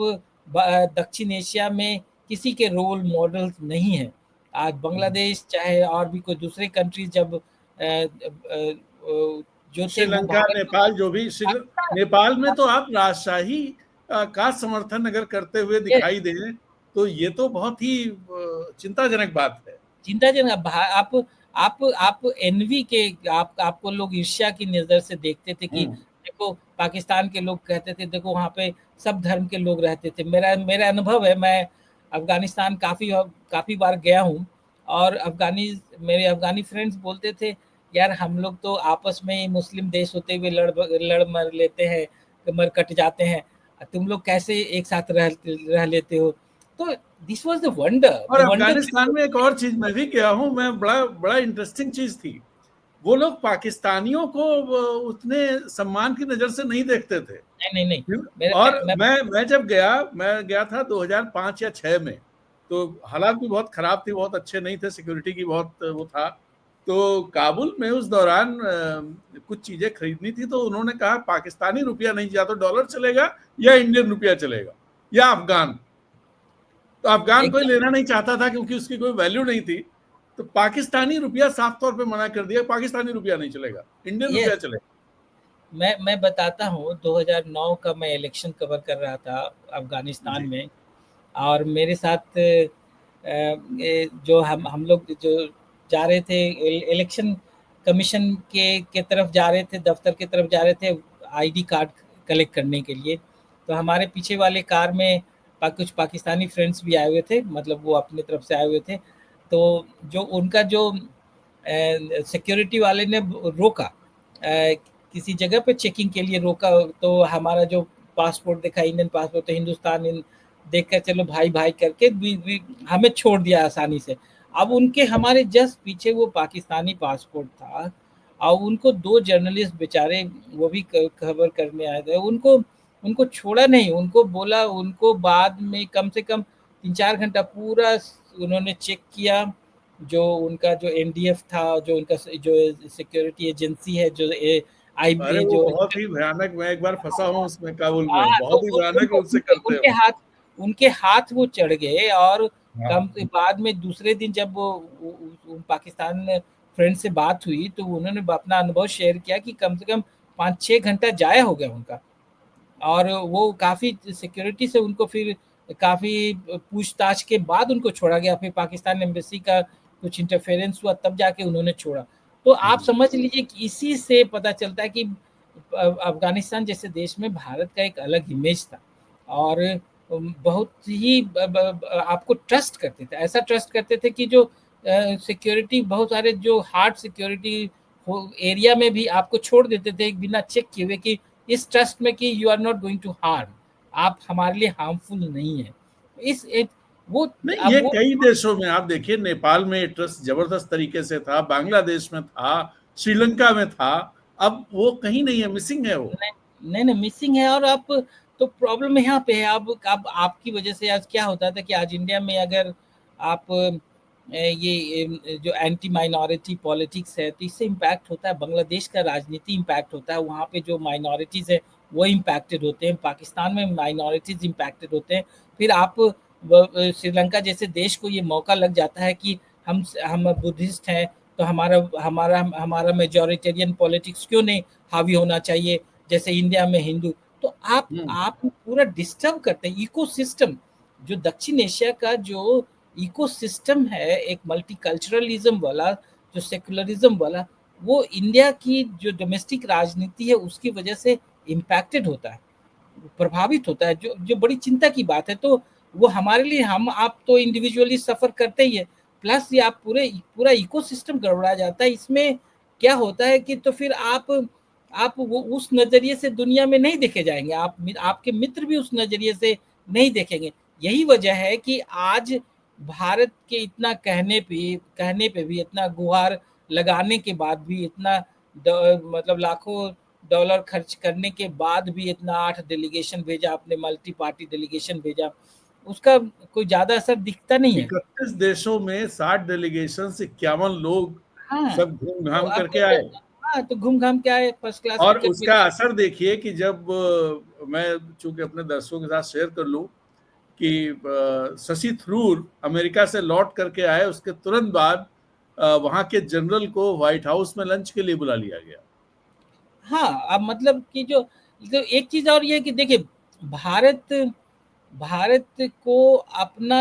दक्षिण एशिया में किसी के रोल मॉडल्स नहीं हैं। आज बांग्लादेश चाहे और भी कोई दूसरे कंट्री जब जो थे वो श्रीलंका, भारत नेपाल, जो भी नेपाल में तो आप राजशाही का समर्थन अगर करते हुए दिखाई दें तो ये तो बहुत ही चिंताजनक बात है। चिंताजनक। आप एनवी के आपको लोग ईर्ष्या की नज़र से देखते थे कि देखो पाकिस्तान के लोग कहते थे देखो वहाँ पे सब धर्म के लोग रहते थे। मेरा मेरा अनुभव है, मैं अफ़गानिस्तान काफ़ी बार गया हूँ और मेरे अफ़गानी फ्रेंड्स बोलते थे यार हम लोग तो आपस में ही मुस्लिम देश होते हुए लड़ मर लेते हैं, मर कट जाते हैं। तुम लोग कैसे एक साथ रह लेते हो? तो दिस वाज़ और द वंडर अफगानिस्तान में एक और चीज मैं भी गया हूं, मैं बड़ा बड़ा इंटरेस्टिंग चीज थी। वो लोग पाकिस्तानियों को उतने सम्मान की नजर से नहीं देखते थे। नहीं, नहीं, नहीं। मेरा और मैं मैं जब मैं गया था 2005 या 6 में, तो हालात भी बहुत खराब थी, बहुत अच्छे नहीं थे, सिक्योरिटी की बहुत वो था। तो काबुल में उस दौरान कुछ चीजें खरीदनी थी, तो उन्होंने कहा पाकिस्तानी रुपया नहीं, या तो डॉलर चलेगा या इंडियन रुपया चलेगा या अफगान। तो अफगान कोई एकदम लेना नहीं चाहता था क्योंकि उसकी कोई वैल्यू नहीं थी। तो पाकिस्तानी रुपया साफ तौर पे मना कर दिया, पाकिस्तानी रुपया नहीं चलेगा, इंडियन रुपया यस, चलेगा। मैं बताता हूँ 2009 का मैं इलेक्शन कवर कर रहा था अफ़गानिस्तान जी। में और मेरे साथ ये जो हम लोग जो जा रहे थे इलेक्शन कमीशन के तरफ जा रहे थे, दफ्तर की तरफ जा रहे थे आईडी कार्ड कलेक्ट करने के लिए। तो हमारे पीछे वाले कार में कुछ पाकिस्तानी फ्रेंड्स भी आए हुए थे, मतलब वो अपनी तरफ से आए हुए थे। तो जो उनका जो सिक्योरिटी वाले ने रोका, किसी जगह पे चेकिंग के लिए रोका, तो हमारा जो पासपोर्ट देखा, इंडियन पासपोर्ट, तो हिंदुस्तान देख कर चलो भाई भाई करके भी हमें छोड़ दिया आसानी से। अब उनके हमारे जस्ट पीछे वो पाकिस्तानी पासपोर्ट था और उनको दो जर्नलिस्ट बेचारे वो भी खबर करने आए थे, उनको उनको छोड़ा नहीं, उनको बोला, उनको बाद में कम से कम 3-4 घंटा पूरा उन्होंने चेक किया। जो उनका जो एनडीएफ था, जो उनका जो सिक्योरिटी एजेंसी है, जो अरे आई वो जो बहुत ही भयानक, मैं एक बार फंसा हूँ उसमें काबुल में, हाँ, तो बहुत ही भयानक रूप से उनके करते हैं वो। उनके हाथ वो चढ़ गए और कम हाँ। बाद में दूसरे दिन जब वो पाकिस्तान फ्रेंड से बात हुई तो उन्होंने अपना अनुभव शेयर किया कि कम से कम 5-6 घंटा ज़ाया हो गया उनका। और वो काफ़ी सिक्योरिटी से उनको फिर काफ़ी पूछताछ के बाद उनको छोड़ा गया, फिर पाकिस्तान एम्बेसी का कुछ इंटरफेरेंस हुआ तब जाके उन्होंने छोड़ा। तो आप समझ लीजिए कि इसी से पता चलता है कि अफ़गानिस्तान जैसे देश में भारत का एक अलग इमेज था और बहुत ही आपको ट्रस्ट करते थे, ऐसा ट्रस्ट करते थे कि जो सिक्योरिटी बहुत सारे जो हार्ड सिक्योरिटी एरिया में भी आपको छोड़ देते थे बिना चेक किए हुए कि इस ट्रस्ट में कि you are not going to harm, आप हमारे लिए हार्मफुल नहीं है। इस एक वो नहीं, अब ये वो कई देशों में आप देखिए, नेपाल में ट्रस्ट जबरदस्त तरीके से था, बांग्लादेश में था, श्रीलंका में था, अब वो कहीं नहीं है, मिसिंग है वो। नहीं नहीं मिसिंग है। और आप तो प्रॉब्लम यहाँ पे है, अब आपकी वजह से आज क्या होता था कि आज इंडिया में अगर आप ये जो एंटी माइनॉरिटी पॉलिटिक्स है तो इससे इम्पैक्ट होता है, बांग्लादेश का राजनीति इम्पैक्ट होता है, वहाँ पे जो माइनॉरिटीज़ है वो इम्पैक्टेड होते हैं, पाकिस्तान में माइनॉरिटीज़ इम्पैक्टेड होते हैं। फिर आप श्रीलंका जैसे देश को ये मौका लग जाता है कि हम बुद्धिस्ट हैं तो हमारा हमारा हमारा मेजॉरिटेरियन पॉलिटिक्स क्यों नहीं हावी होना चाहिए जैसे इंडिया में हिंदू। तो आप पूरा डिस्टर्ब करते हैं इकोसिस्टम, जो दक्षिण एशिया का जो इकोसिस्टम है एक मल्टीकल्चरलिज्म वाला, जो सेकुलरिज्म वाला, वो इंडिया की जो डोमेस्टिक राजनीति है उसकी वजह से इम्पैक्टेड होता है, प्रभावित होता है, जो जो बड़ी चिंता की बात है। तो वो हमारे लिए हम आप तो इंडिविजुअली सफ़र करते ही है, प्लस ये आप पूरा इकोसिस्टम गड़बड़ा जाता है। इसमें क्या होता है कि तो फिर आप वो उस नज़रिए से दुनिया में नहीं देखे जाएँगे, आपके मित्र भी उस नज़रिए से नहीं देखेंगे। यही वजह है कि आज भारत के इतना कहने पे भी, इतना गुहार लगाने के बाद भी, इतना मतलब लाखों डॉलर खर्च करने के बाद भी इतना 8 डेलीगेशन भेजा आपने, मल्टी पार्टी डेलीगेशन भेजा, उसका कोई ज़्यादा असर दिखता नहीं है। 31 देशों में 60 डेलीगेशन से 51 लोग हाँ, सब घूम तो घाम आप करके आए। हाँ, तो घूम-घाम के आए, फर्स्ट क्लास और टिकट उसका मिला। असर देखिए कि जब मैं चूंकि अपने दर्शकों के साथ शेयर कर लूं कि शशि थरूर अमेरिका से लौट करके आए, उसके तुरंत बाद वहां के जनरल को व्हाइट हाउस में लंच के लिए बुला लिया गया। हाँ, अब मतलब कि जो एक चीज़ और ये है कि देखिए भारत भारत को अपना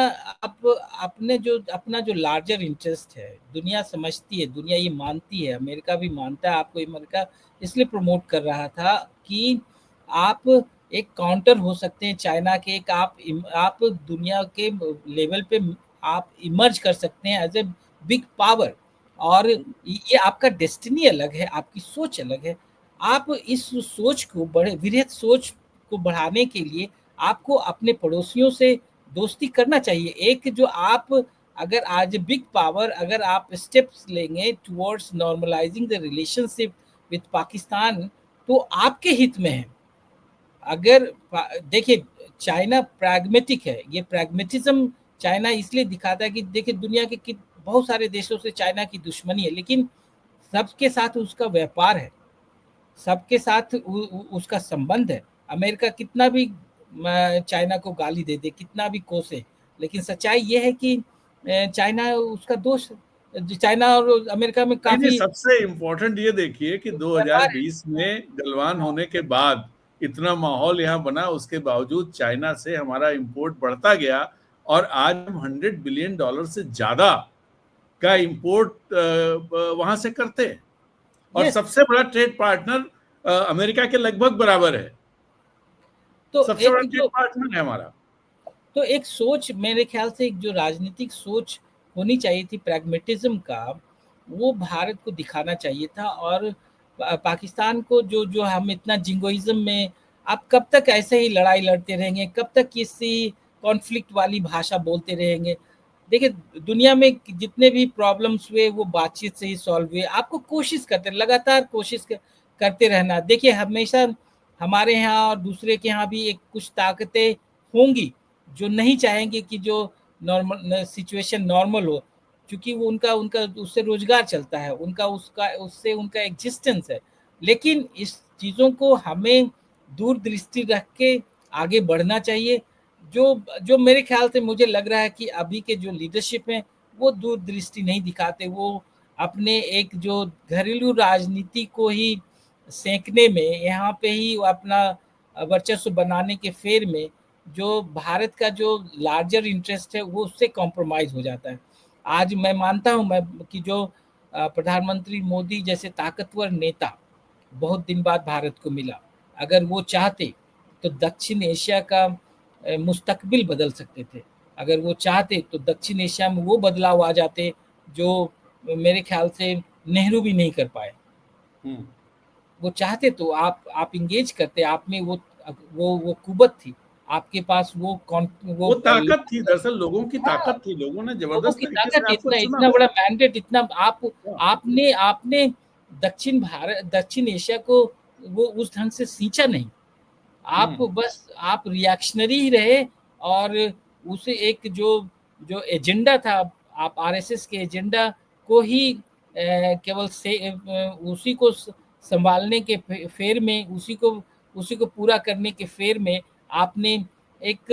अपने जो अपना जो लार्जर इंटरेस्ट है, दुनिया समझती है, दुनिया ये मानती है, अमेरिका भी मानता है, आपको अमेरिका इसलिए प्रमोट कर रहा था कि आप एक काउंटर हो सकते हैं चाइना के, एक आप दुनिया के लेवल पे आप इमर्ज कर सकते हैं एज़ ए बिग पावर। और ये आपका डेस्टिनी अलग है, आपकी सोच अलग है। आप इस सोच को बड़े वृहत सोच को बढ़ाने के लिए आपको अपने पड़ोसियों से दोस्ती करना चाहिए। एक जो आप अगर आज बिग पावर अगर आप स्टेप्स लेंगे towards normalising the relationship with Pakistan तो आपके हित में है। अगर देखिए चाइना प्रैग्मेटिक है, ये प्रैग्मेटिज्म चाइना इसलिए दिखाता है कि देखिए दुनिया के बहुत सारे देशों से चाइना की दुश्मनी है, लेकिन सबके साथ उसका व्यापार है, सबके साथ उसका संबंध है। अमेरिका कितना भी चाइना को गाली दे दे, कितना भी कोसे, लेकिन सच्चाई ये है कि चाइना उसका दोष, चाइना और अमेरिका में नहीं नहीं, काफी सबसे इम्पोर्टेंट ये देखिए कि व्यापार है। 2020 में गलवान होने के बाद इतना माहौल यहाँ बना, उसके बावजूद चाइना से हमारा इंपोर्ट बढ़ता गया और आज हम $100 बिलियन से ज्यादा का इंपोर्ट वहां से करते हैं और यस। सबसे बड़ा ट्रेड पार्टनर अमेरिका के लगभग बराबर है। तो सबसे बड़ा एक ट्रेड जो पार्टनर है हमारा। तो एक सोच मेरे ख्याल से एक जो राजनीतिक सोच होनी चाहिए थी प्रैग्मेटिज्म का, वो भारत को दिखाना चाहिए था। और पाकिस्तान को जो जो हम इतना जिंगोइज्म में, आप कब तक ऐसे ही लड़ाई लड़ते रहेंगे, कब तक किसी कॉन्फ्लिक्ट वाली भाषा बोलते रहेंगे। देखिए दुनिया में जितने भी प्रॉब्लम्स हुए वो बातचीत से ही सॉल्व हुए, आपको कोशिश करते लगातार करते रहना। देखिए हमेशा हमारे यहाँ और दूसरे के यहाँ भी एक कुछ ताकतें होंगी जो नहीं चाहेंगे कि जो नॉर्मल सिचुएशन नॉर्मल हो, क्योंकि वो उनका उनका उससे रोजगार चलता है, उनका उसका उससे उनका एग्जिस्टेंस है। लेकिन इस चीज़ों को हमें दूरदृष्टि रख के आगे बढ़ना चाहिए। जो जो मेरे ख्याल से मुझे लग रहा है कि अभी के जो लीडरशिप हैं वो दूरदृष्टि नहीं दिखाते, वो अपने एक जो घरेलू राजनीति को ही सेंकने में, यहाँ पे ही अपना वर्चस्व बनाने के फेर में जो भारत का जो लार्जर इंटरेस्ट है वो उससे कॉम्प्रोमाइज हो जाता है। आज मैं मानता हूँ मैं कि जो प्रधानमंत्री मोदी जैसे ताकतवर नेता बहुत दिन बाद भारत को मिला, अगर वो चाहते तो दक्षिण एशिया का मुस्तकबिल बदल सकते थे। अगर वो चाहते तो दक्षिण एशिया में वो बदलाव आ जाते जो मेरे ख्याल से नेहरू भी नहीं कर पाए। हम्म। वो चाहते तो आप इंगेज करते, आप में वो कुवत थी, आपके पास वो वो ताकत थी, दरअसल लोगों की हाँ, ताकत थी, लोगों ने लोगों जबरदस्त की तरीके से ताकत आपको इतना चुना। इतना बड़ा मैंडेट, इतना आप हाँ। आपने आपने दक्षिण एशिया को वो उस ढंग से सींचा नहीं। आप हम्म। बस आप रिएक्शनरी ही रहे, और उसे एक जो जो एजेंडा था, आप आरएसएस के एजेंडा को ही केवल से उसी को संभालने के फेर में, उसी को पूरा करने के फेर में आपने एक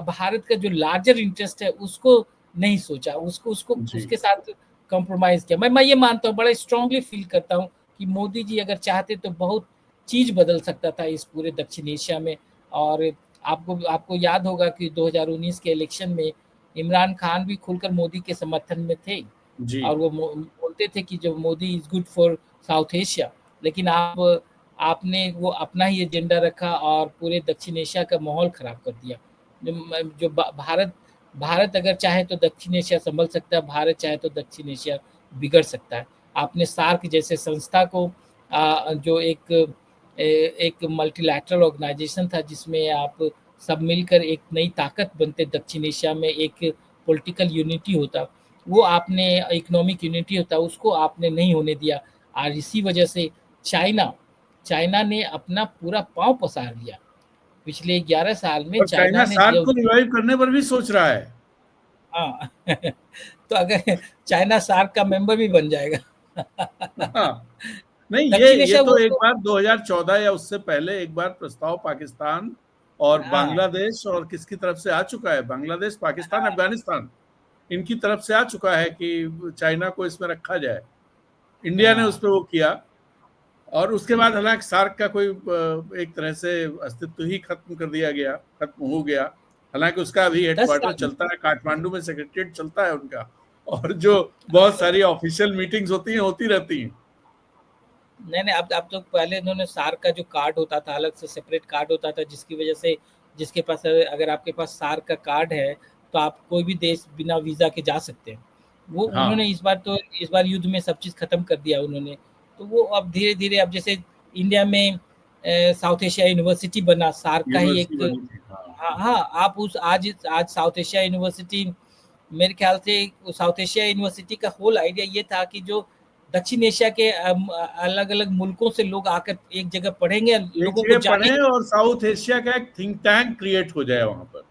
भारत का जो लार्जर इंटरेस्ट है उसको नहीं सोचा, उसको उसको जी। उसके साथ कॉम्प्रोमाइज किया। मैं ये मानता हूँ, बड़ा स्ट्रांगली फील करता हूँ कि मोदी जी अगर चाहते तो बहुत चीज बदल सकता था इस पूरे दक्षिण एशिया में। और आपको आपको याद होगा कि 2019 के इलेक्शन में इमरान खान भी खुलकर मोदी के समर्थन में थे, जी। और वो बोलते थे कि जो Modi is good for south Asia. लेकिन आपने वो अपना ही एजेंडा रखा और पूरे दक्षिण एशिया का माहौल खराब कर दिया। जो भारत भारत अगर चाहे तो दक्षिण एशिया संभल सकता है, भारत चाहे तो दक्षिण एशिया बिगड़ सकता है। आपने सार्क जैसे संस्था को जो एक मल्टीलैटरल ऑर्गेनाइजेशन था जिसमें आप सब मिलकर एक नई ताकत बनते, दक्षिण एशिया में एक पॉलिटिकल यूनिटी होता, वो आपने इकोनॉमिक यूनिटी होता, उसको आपने नहीं होने दिया। और इसी वजह से चाइना चाइना ने अपना पूरा पांव पसार लिया। पिछले 11 साल में और चाइना चाइना ने सार्क जो को रिवाइव करने पर भी सोच रहा है। हाँ तो अगर चाइना सार्क का मेंबर भी बन जाएगा हाँ। नहीं, दक्षिण ये एशिया तो वो एक तो बार 2014 या उससे पहले एक बार प्रस्ताव पाकिस्तान और हाँ बांग्लादेश और किसकी तरफ से आ चुका है, बांग्लादेश, पाकिस्तान, हाँ अफगानिस्तान, इनकी तरफ से आ चुका है कि चाइना को इसमें रखा जाए। इंडिया ने उस हाँ पर वो किया, और उसके बाद हालांकि सार्क का कोई एक तरह से अस्तित्व ही खत्म कर दिया गया, खत्म हो गया। हालांकि उसका अभी 10 हेडक्वार्टर साल में चलता है काठमांडू में, सेक्रेटरीट चलता है उनका, और जो बहुत सारी ऑफिशियल मीटिंग्स होती हैं, होती रहती हैं। नहीं नहीं, अब तो पहले इन्होंने सार्क का जो कार्ड होता था, अलग से सेपरेट कार्ड होता था, जिसकी वजह से जिसके पास अगर आपके पास सार्क का कार्ड है तो आप कोई भी देश बिना वीजा के जा सकते हैं। वो हाँ। उन्होंने इस बार युद्ध में सब चीज़ खत्म कर दिया उन्होंने। तो वो अब धीरे धीरे, अब जैसे इंडिया में साउथ एशिया यूनिवर्सिटी बना सार्क का ही यूनिवर्सिटी एक। बनी थी, हाँ। हाँ हाँ, आप उस आज साउथ एशिया यूनिवर्सिटी, मेरे ख्याल से साउथ एशिया यूनिवर्सिटी का होल आइडिया ये था कि जो दक्षिण एशिया के अलग अलग मुल्कों से लोग आकर एक जगह पढ़ेंगे, एक लोगों को जगह पढ़े जानेंगे। और साउथ एशिया का एक थिंक टैंक क्रिएट हो जाए वहां पर।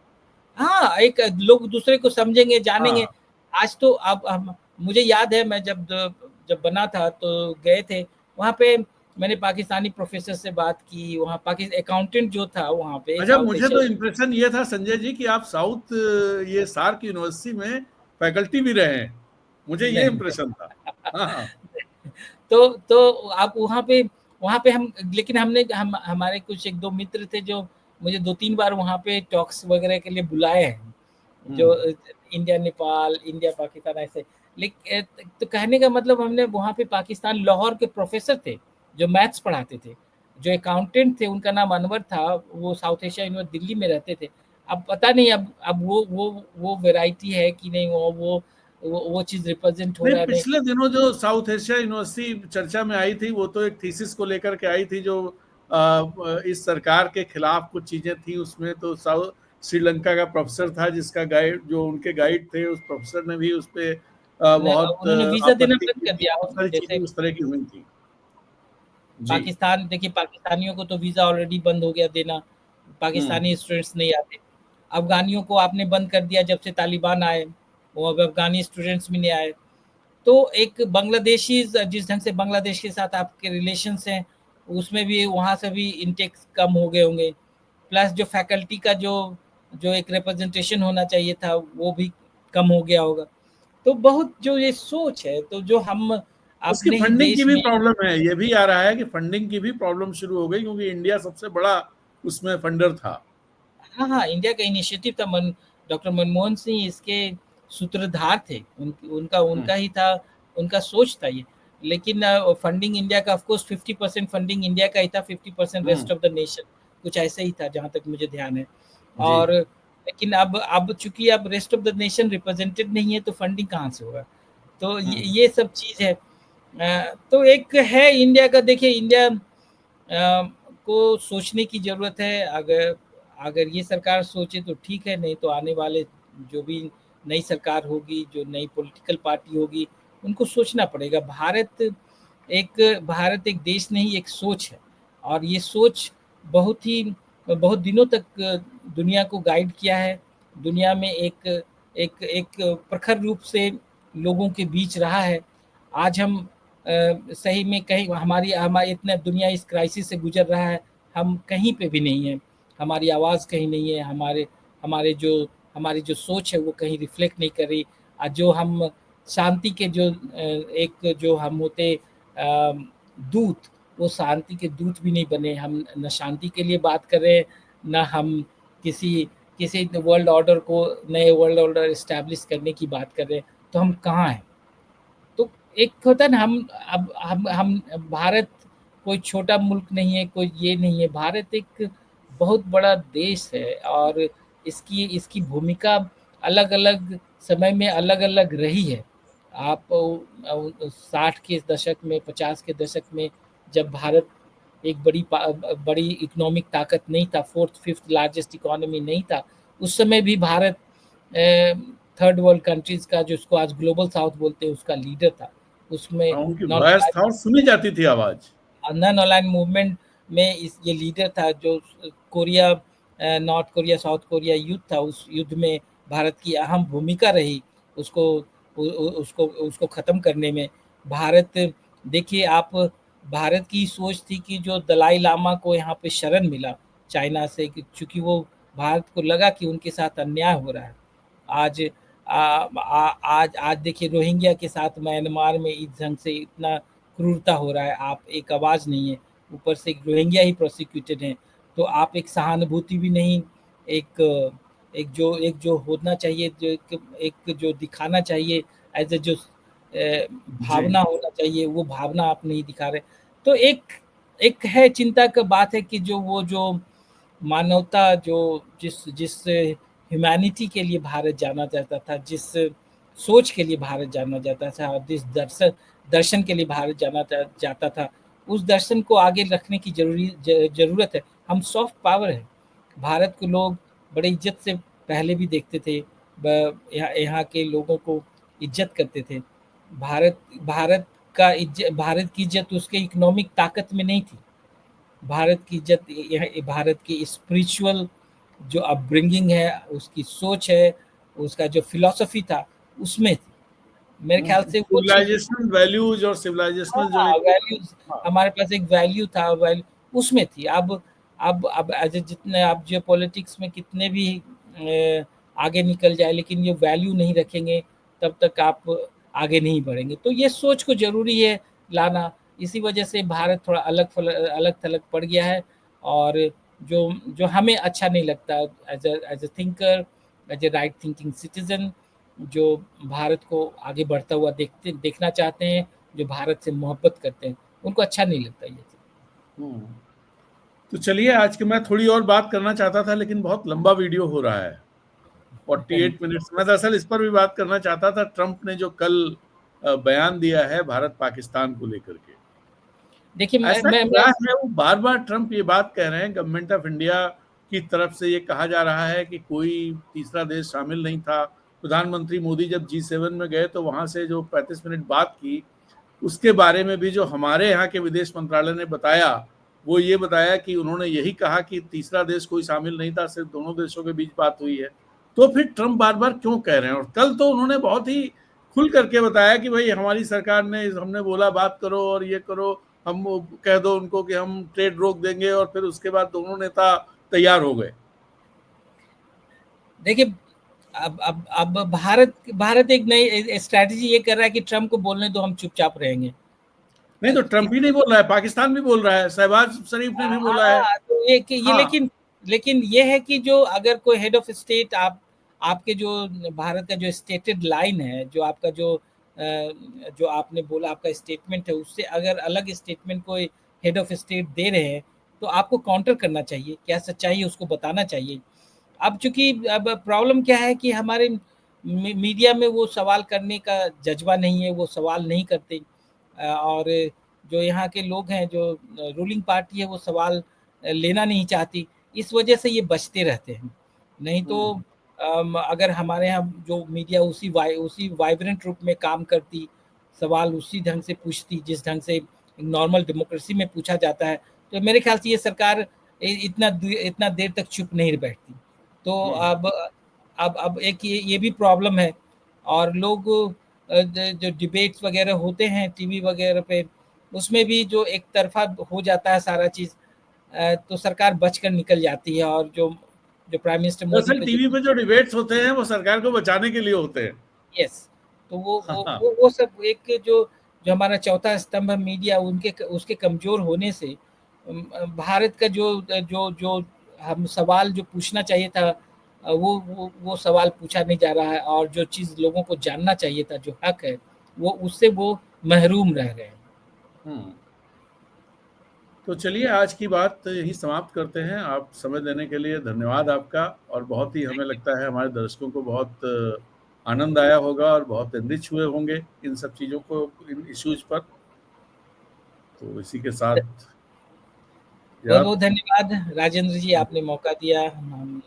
हाँ, एक लोग दूसरे को समझेंगे, जानेंगे। हाँ। आज तो अब हम, मुझे याद है मैं जब जब बना था तो गए थे वहाँ पे, मैंने पाकिस्तानी प्रोफेसर से बात की, वहाँ पाकिस्तान अकाउंटेंट जो था वहाँ पे अच्छा, साउथ मुझे एशिया। तो इम्प्रेशन ये था संजय जी कि आप साउथ ये सार्क यूनिवर्सिटी में फैकल्टी भी रहे हैं, मुझे ये नहीं इम्प्रेशन था। हाँ हाँ। तो आप वहाँ पे हम, लेकिन हम हमारे कुछ एक दो मित्र थे जो मुझे 2-3 बार वहाँ पे टॉक्स वगैरह के लिए बुलाए हैं, जो हम्म। इंडिया नेपाल, इंडिया पाकिस्तान ऐसे। लेकिन तो कहने का मतलब, हमने वहाँ पे पाकिस्तान लाहौर के प्रोफेसर थे जो मैथ्स पढ़ाते थे, जो अकाउंटेंट थे, उनका नाम अनवर था, वो साउथ एशिया यूनिवर्सिटी दिल्ली में रहते थे। अब पता नहीं अब वो वैरायटी है कि नहीं, वो चीज़ रिप्रेजेंट हो नहीं, रहा है नहीं। पिछले दिनों जो साउथ एशिया यूनिवर्सिटी चर्चा में आई थी, वो तो एक थीसिस को लेकर के आई थी जो इस सरकार के खिलाफ कुछ चीजें थी उसमें। तो साउथ श्रीलंका का प्रोफेसर था जिसका गाइड, जो उनके गाइड थे, उस प्रोफेसर ने भी उस पे बहुत उन्होंने वीजा देना आपत्ति बंद की कर थी। दिया। बहुत सारी जैसे चीजें उस तरह की हुई थी। जी। पाकिस्तान, देखिए पाकिस्तानियों को तो वीजा ऑलरेडी बंद हो गया देना, हम्म। पाकिस्तानी स्टूडेंट्स नहीं आते। अफगानियों को आपने बंद कर दिया जब से तालिबान आए, वो अब अफगानी स्टूडेंट्स भी नहीं आए। तो एक बांग्लादेशी, जिस ढंग से बांग्लादेश के साथ आपके रिलेशंस हैं, उसमें भी वहाँ से भी इंटेक कम हो गए होंगे। प्लस जो फैकल्टी का जो जो एक रिप्रेजेंटेशन होना चाहिए था वो भी कम हो गया होगा। तो बहुत जो ये सोच है, तो जो हम उसकी अपने ही फंडिंग की देश भी में। प्रॉब्लम है, ये भी आ रहा है कि फंडिंग की भी प्रॉब्लम शुरू हो गई, क्योंकि इंडिया सबसे बड़ा उसमें फंडर था। हाँ हाँ, इंडिया का इनिशिएटिव था। डॉक्टर मनमोहन सिंह इसके सूत्रधार थे, उनका उनका ही था, उनका सोच था ये। लेकिन फंडिंग इंडिया का ऑफ कोर्स 50% फंडिंग इंडिया का ही था, 50% रेस्ट ऑफ द नेशन, कुछ ऐसे ही था जहाँ तक मुझे ध्यान है। जी। और लेकिन अब चूंकि अब rest of the nation represented नहीं है, तो फंडिंग कहाँ से होगा? तो ये सब चीज़ है। तो एक है इंडिया का, देखिए इंडिया को सोचने की ज़रूरत है। अगर अगर ये सरकार सोचे तो ठीक है, नहीं तो आने वाले जो भी नई सरकार होगी, जो नई पॉलिटिकल पार्टी होगी, उनको सोचना पड़ेगा। भारत एक देश नहीं, एक सोच है। और ये सोच बहुत दिनों तक दुनिया को गाइड किया है। दुनिया में एक एक एक प्रखर रूप से लोगों के बीच रहा है। आज हम सही में कहीं हमारी इतना दुनिया इस क्राइसिस से गुजर रहा है, हम कहीं पे भी नहीं है, हमारी आवाज़ कहीं नहीं है, हमारे जो हमारी जो सोच है वो कहीं रिफ्लेक्ट नहीं कर रही। जो हम शांति के एक जो हम होते दूत, वो शांति के दूत भी नहीं बने। हम न शांति के लिए बात कर रहे हैं, न हम किसी किसी वर्ल्ड ऑर्डर को, नए वर्ल्ड ऑर्डर इस्टेब्लिश करने की बात कर रहे हैं। तो हम कहाँ हैं? तो एक होता है ना, हम भारत कोई छोटा मुल्क नहीं है, कोई ये नहीं है। भारत एक बहुत बड़ा देश है, और इसकी इसकी भूमिका अलग-अलग समय में अलग-अलग रही है। आप 60 के दशक में, 50 के दशक में, जब भारत एक बड़ी इकोनॉमिक ताकत नहीं था, 4th 5th लार्जेस्ट इकोनॉमी नहीं था, उस समय भी भारत थर्ड वर्ल्ड कंट्रीज का, जिसको आज ग्लोबल साउथ बोलते हैं, उसका लीडर था। उसमें उनकी नॉन वॉयस था और सुनी जाती थी आवाज। नॉन अलाइन मूवमेंट में ये लीडर था, जो Korea, north Korea south Korea युद्ध था, उस युद्ध में भारत की अहम भूमिका रही उसको उसको ख़त्म करने में। भारत, देखिए आप, भारत की सोच थी कि जो दलाई लामा को यहाँ पे शरण मिला चाइना से, चूँकि वो भारत को लगा कि उनके साथ अन्याय हो रहा है। आज आ, आ, आज आज देखिए रोहिंग्या के साथ म्यांमार में इस ढंग से इतना क्रूरता हो रहा है, आप एक आवाज़ नहीं है, ऊपर से रोहिंग्या ही प्रोसिक्यूटेड हैं। तो आप एक सहानुभूति भी नहीं, एक एक जो होना चाहिए, एक जो दिखाना चाहिए एज ए जो जी। भावना होना चाहिए, वो भावना आप नहीं दिखा रहे। तो एक एक है चिंता का बात है कि जो मानवता, जो जिस जिस ह्यूमैनिटी के लिए भारत जाना चाहता था, जिस सोच के लिए भारत जाना जाता था, और जिस दर्शन के लिए भारत जाता था, उस दर्शन को आगे रखने की ज़रूरत है। हम सॉफ्ट पावर है। भारत को लोग बड़े इज्जत से पहले भी देखते थे, यहाँ के लोगों को इज्जत करते थे। भारत भारत की इज्जत उसके इकोनॉमिक ताकत में नहीं थी। भारत की इज्जत भारत की स्पिरिचुअल जो अपब्रिंगिंग है, उसकी सोच है, उसका जो फिलॉसफी था, उसमें थी। मेरे ख्याल से वो चीज़, सिविलाइजेशनल वैल्यूज और सिविलाइजेशनल जो हाँ, एक। वैल्यूज़, हाँ। हमारे पास एक वैल्यू था, उसमें थी। अब एज जितने आप जियोपॉलिटिक्स में कितने भी आगे निकल जाए, लेकिन ये वैल्यू नहीं रखेंगे, तब तक आप आगे नहीं बढ़ेंगे। तो ये सोच को ज़रूरी है लाना। इसी वजह से भारत थोड़ा अलग थलग पड़ गया है। और जो जो हमें अच्छा नहीं लगता, as a thinker, as a right thinking citizen, जो भारत को आगे बढ़ता हुआ देखना चाहते हैं, जो भारत से मोहब्बत करते हैं, उनको अच्छा नहीं लगता ये चीज़। तो चलिए, आज की मैं थोड़ी और बात करना चाहता था, लेकिन बहुत लंबा वीडियो हो रहा है, 48 मिनट्स। मैं दरअसल इस पर भी बात करना चाहता था, ट्रंप ने जो कल बयान दिया है भारत पाकिस्तान को लेकर के। देखिए, ऐसा मैं क्या है, वो बार बार ट्रंप ये बात कह रहे हैं, गवर्नमेंट ऑफ इंडिया की तरफ से ये कहा जा रहा है कि कोई तीसरा देश शामिल नहीं था। प्रधानमंत्री मोदी जब G7 में गए तो वहां से जो 35 मिनट बात की, उसके बारे में भी जो हमारे यहाँ के विदेश मंत्रालय ने बताया, वो ये बताया कि उन्होंने यही कहा कि तीसरा देश कोई शामिल नहीं था, सिर्फ दोनों देशों के बीच बात हुई है। तो फिर ट्रंप बार बार क्यों कह रहे हैं? और कल तो उन्होंने बहुत ही खुल करके बताया कि भाई हमारी सरकार ने, हमने बोला बात करो और ये करो, हम कह दो उनको कि हम ट्रेड रोक देंगे, और फिर उसके बाद दोनों नेता तैयार हो गए। देखिए, अब भारत एक नई स्ट्रैटेजी ये कर रहा है कि ट्रंप को बोलने दो, हम चुपचाप रहेंगे। नहीं तो ट्रंप ही नहीं बोल रहा है, पाकिस्तान भी बोल रहा है, शहबाज शरीफ ने भी बोला है। हाँ, तो ये हाँ। लेकिन लेकिन ये है कि जो अगर कोई हेड ऑफ स्टेट आपके जो भारत का जो स्टेटेड लाइन है, जो आपका जो आपने बोला आपका स्टेटमेंट है, उससे अगर अलग स्टेटमेंट कोई हेड ऑफ स्टेट दे रहे हैं तो आपको काउंटर करना चाहिए, क्या सच्चाई है उसको बताना चाहिए। अब चूंकि अब प्रॉब्लम क्या है कि हमारे मीडिया में वो सवाल करने का जज्बा नहीं है, वो सवाल नहीं करते। और जो यहाँ के लोग हैं, जो रूलिंग पार्टी है, वो सवाल लेना नहीं चाहती, इस वजह से ये बचते रहते हैं। नहीं तो अगर हमारे यहाँ जो मीडिया उसी वाइब्रेंट रूप में काम करती, सवाल उसी ढंग से पूछती जिस ढंग से नॉर्मल डेमोक्रेसी में पूछा जाता है, तो मेरे ख्याल से ये सरकार इतना देर तक चुप नहीं बैठती। तो अब एक ये भी प्रॉब्लम है। और लोग जो डिबेट्स वगैरह होते हैं टीवी वगैरह पे, उसमें भी जो एक तरफा हो जाता है सारा चीज़, तो सरकार बचकर निकल जाती है। और जो जो प्राइम मिनिस्टर मोदी दरअसल का जो टीवी पे जो डिबेट्स होते हैं वो सरकार को बचाने के लिए होते हैं। यस, तो हाँ। वो सब एक जो जो हमारा चौथा स्तंभ है मीडिया, उनके उसके कमजोर होने से भारत का जो जो जो हम सवाल जो पूछना चाहिए था, वो सवाल पूछा नहीं जा रहा है। और जो चीज़ लोगों को जानना चाहिए था, जो हक है, वो उससे वो महरूम रह गए हैं। हम्म। तो चलिए आज की बात यही समाप्त करते हैं। आप समय देने के लिए धन्यवाद आपका। और बहुत ही हमें लगता है हमारे दर्शकों को बहुत आनंद आया होगा और बहुत एनरिच हुए होंगे इन सब चीज़ों को, इन इश्यूज पर। तो इसी के साथ बहुत याद, बहुत धन्यवाद राजेंद्र जी, आपने मौका दिया हम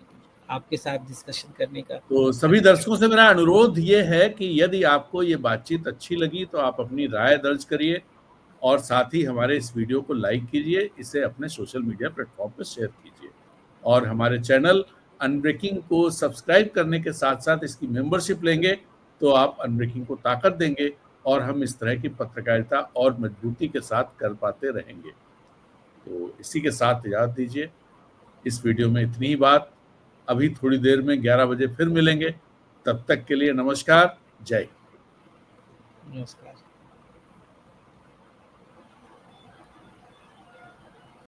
आपके साथ डिस्कशन करने का। तो सभी दर्शकों से मेरा अनुरोध ये है कि यदि आपको ये बातचीत अच्छी लगी तो आप अपनी राय दर्ज करिए और साथ ही हमारे इस वीडियो को लाइक कीजिए, इसे अपने सोशल मीडिया प्लेटफॉर्म पर शेयर कीजिए और हमारे चैनल अनब्रेकिंग को सब्सक्राइब करने के साथ साथ इसकी मेंबरशिप लेंगे तो आप अनब्रेकिंग को ताकत देंगे और हम इस तरह की पत्रकारिता और मजबूती के साथ कर पाते रहेंगे। तो इसी के साथ इजाज़त दीजिए। इस वीडियो में इतनी ही बात। अभी थोड़ी देर में 11 बजे फिर मिलेंगे। तब तक के लिए नमस्कार। जय हिंद। नमस्कार।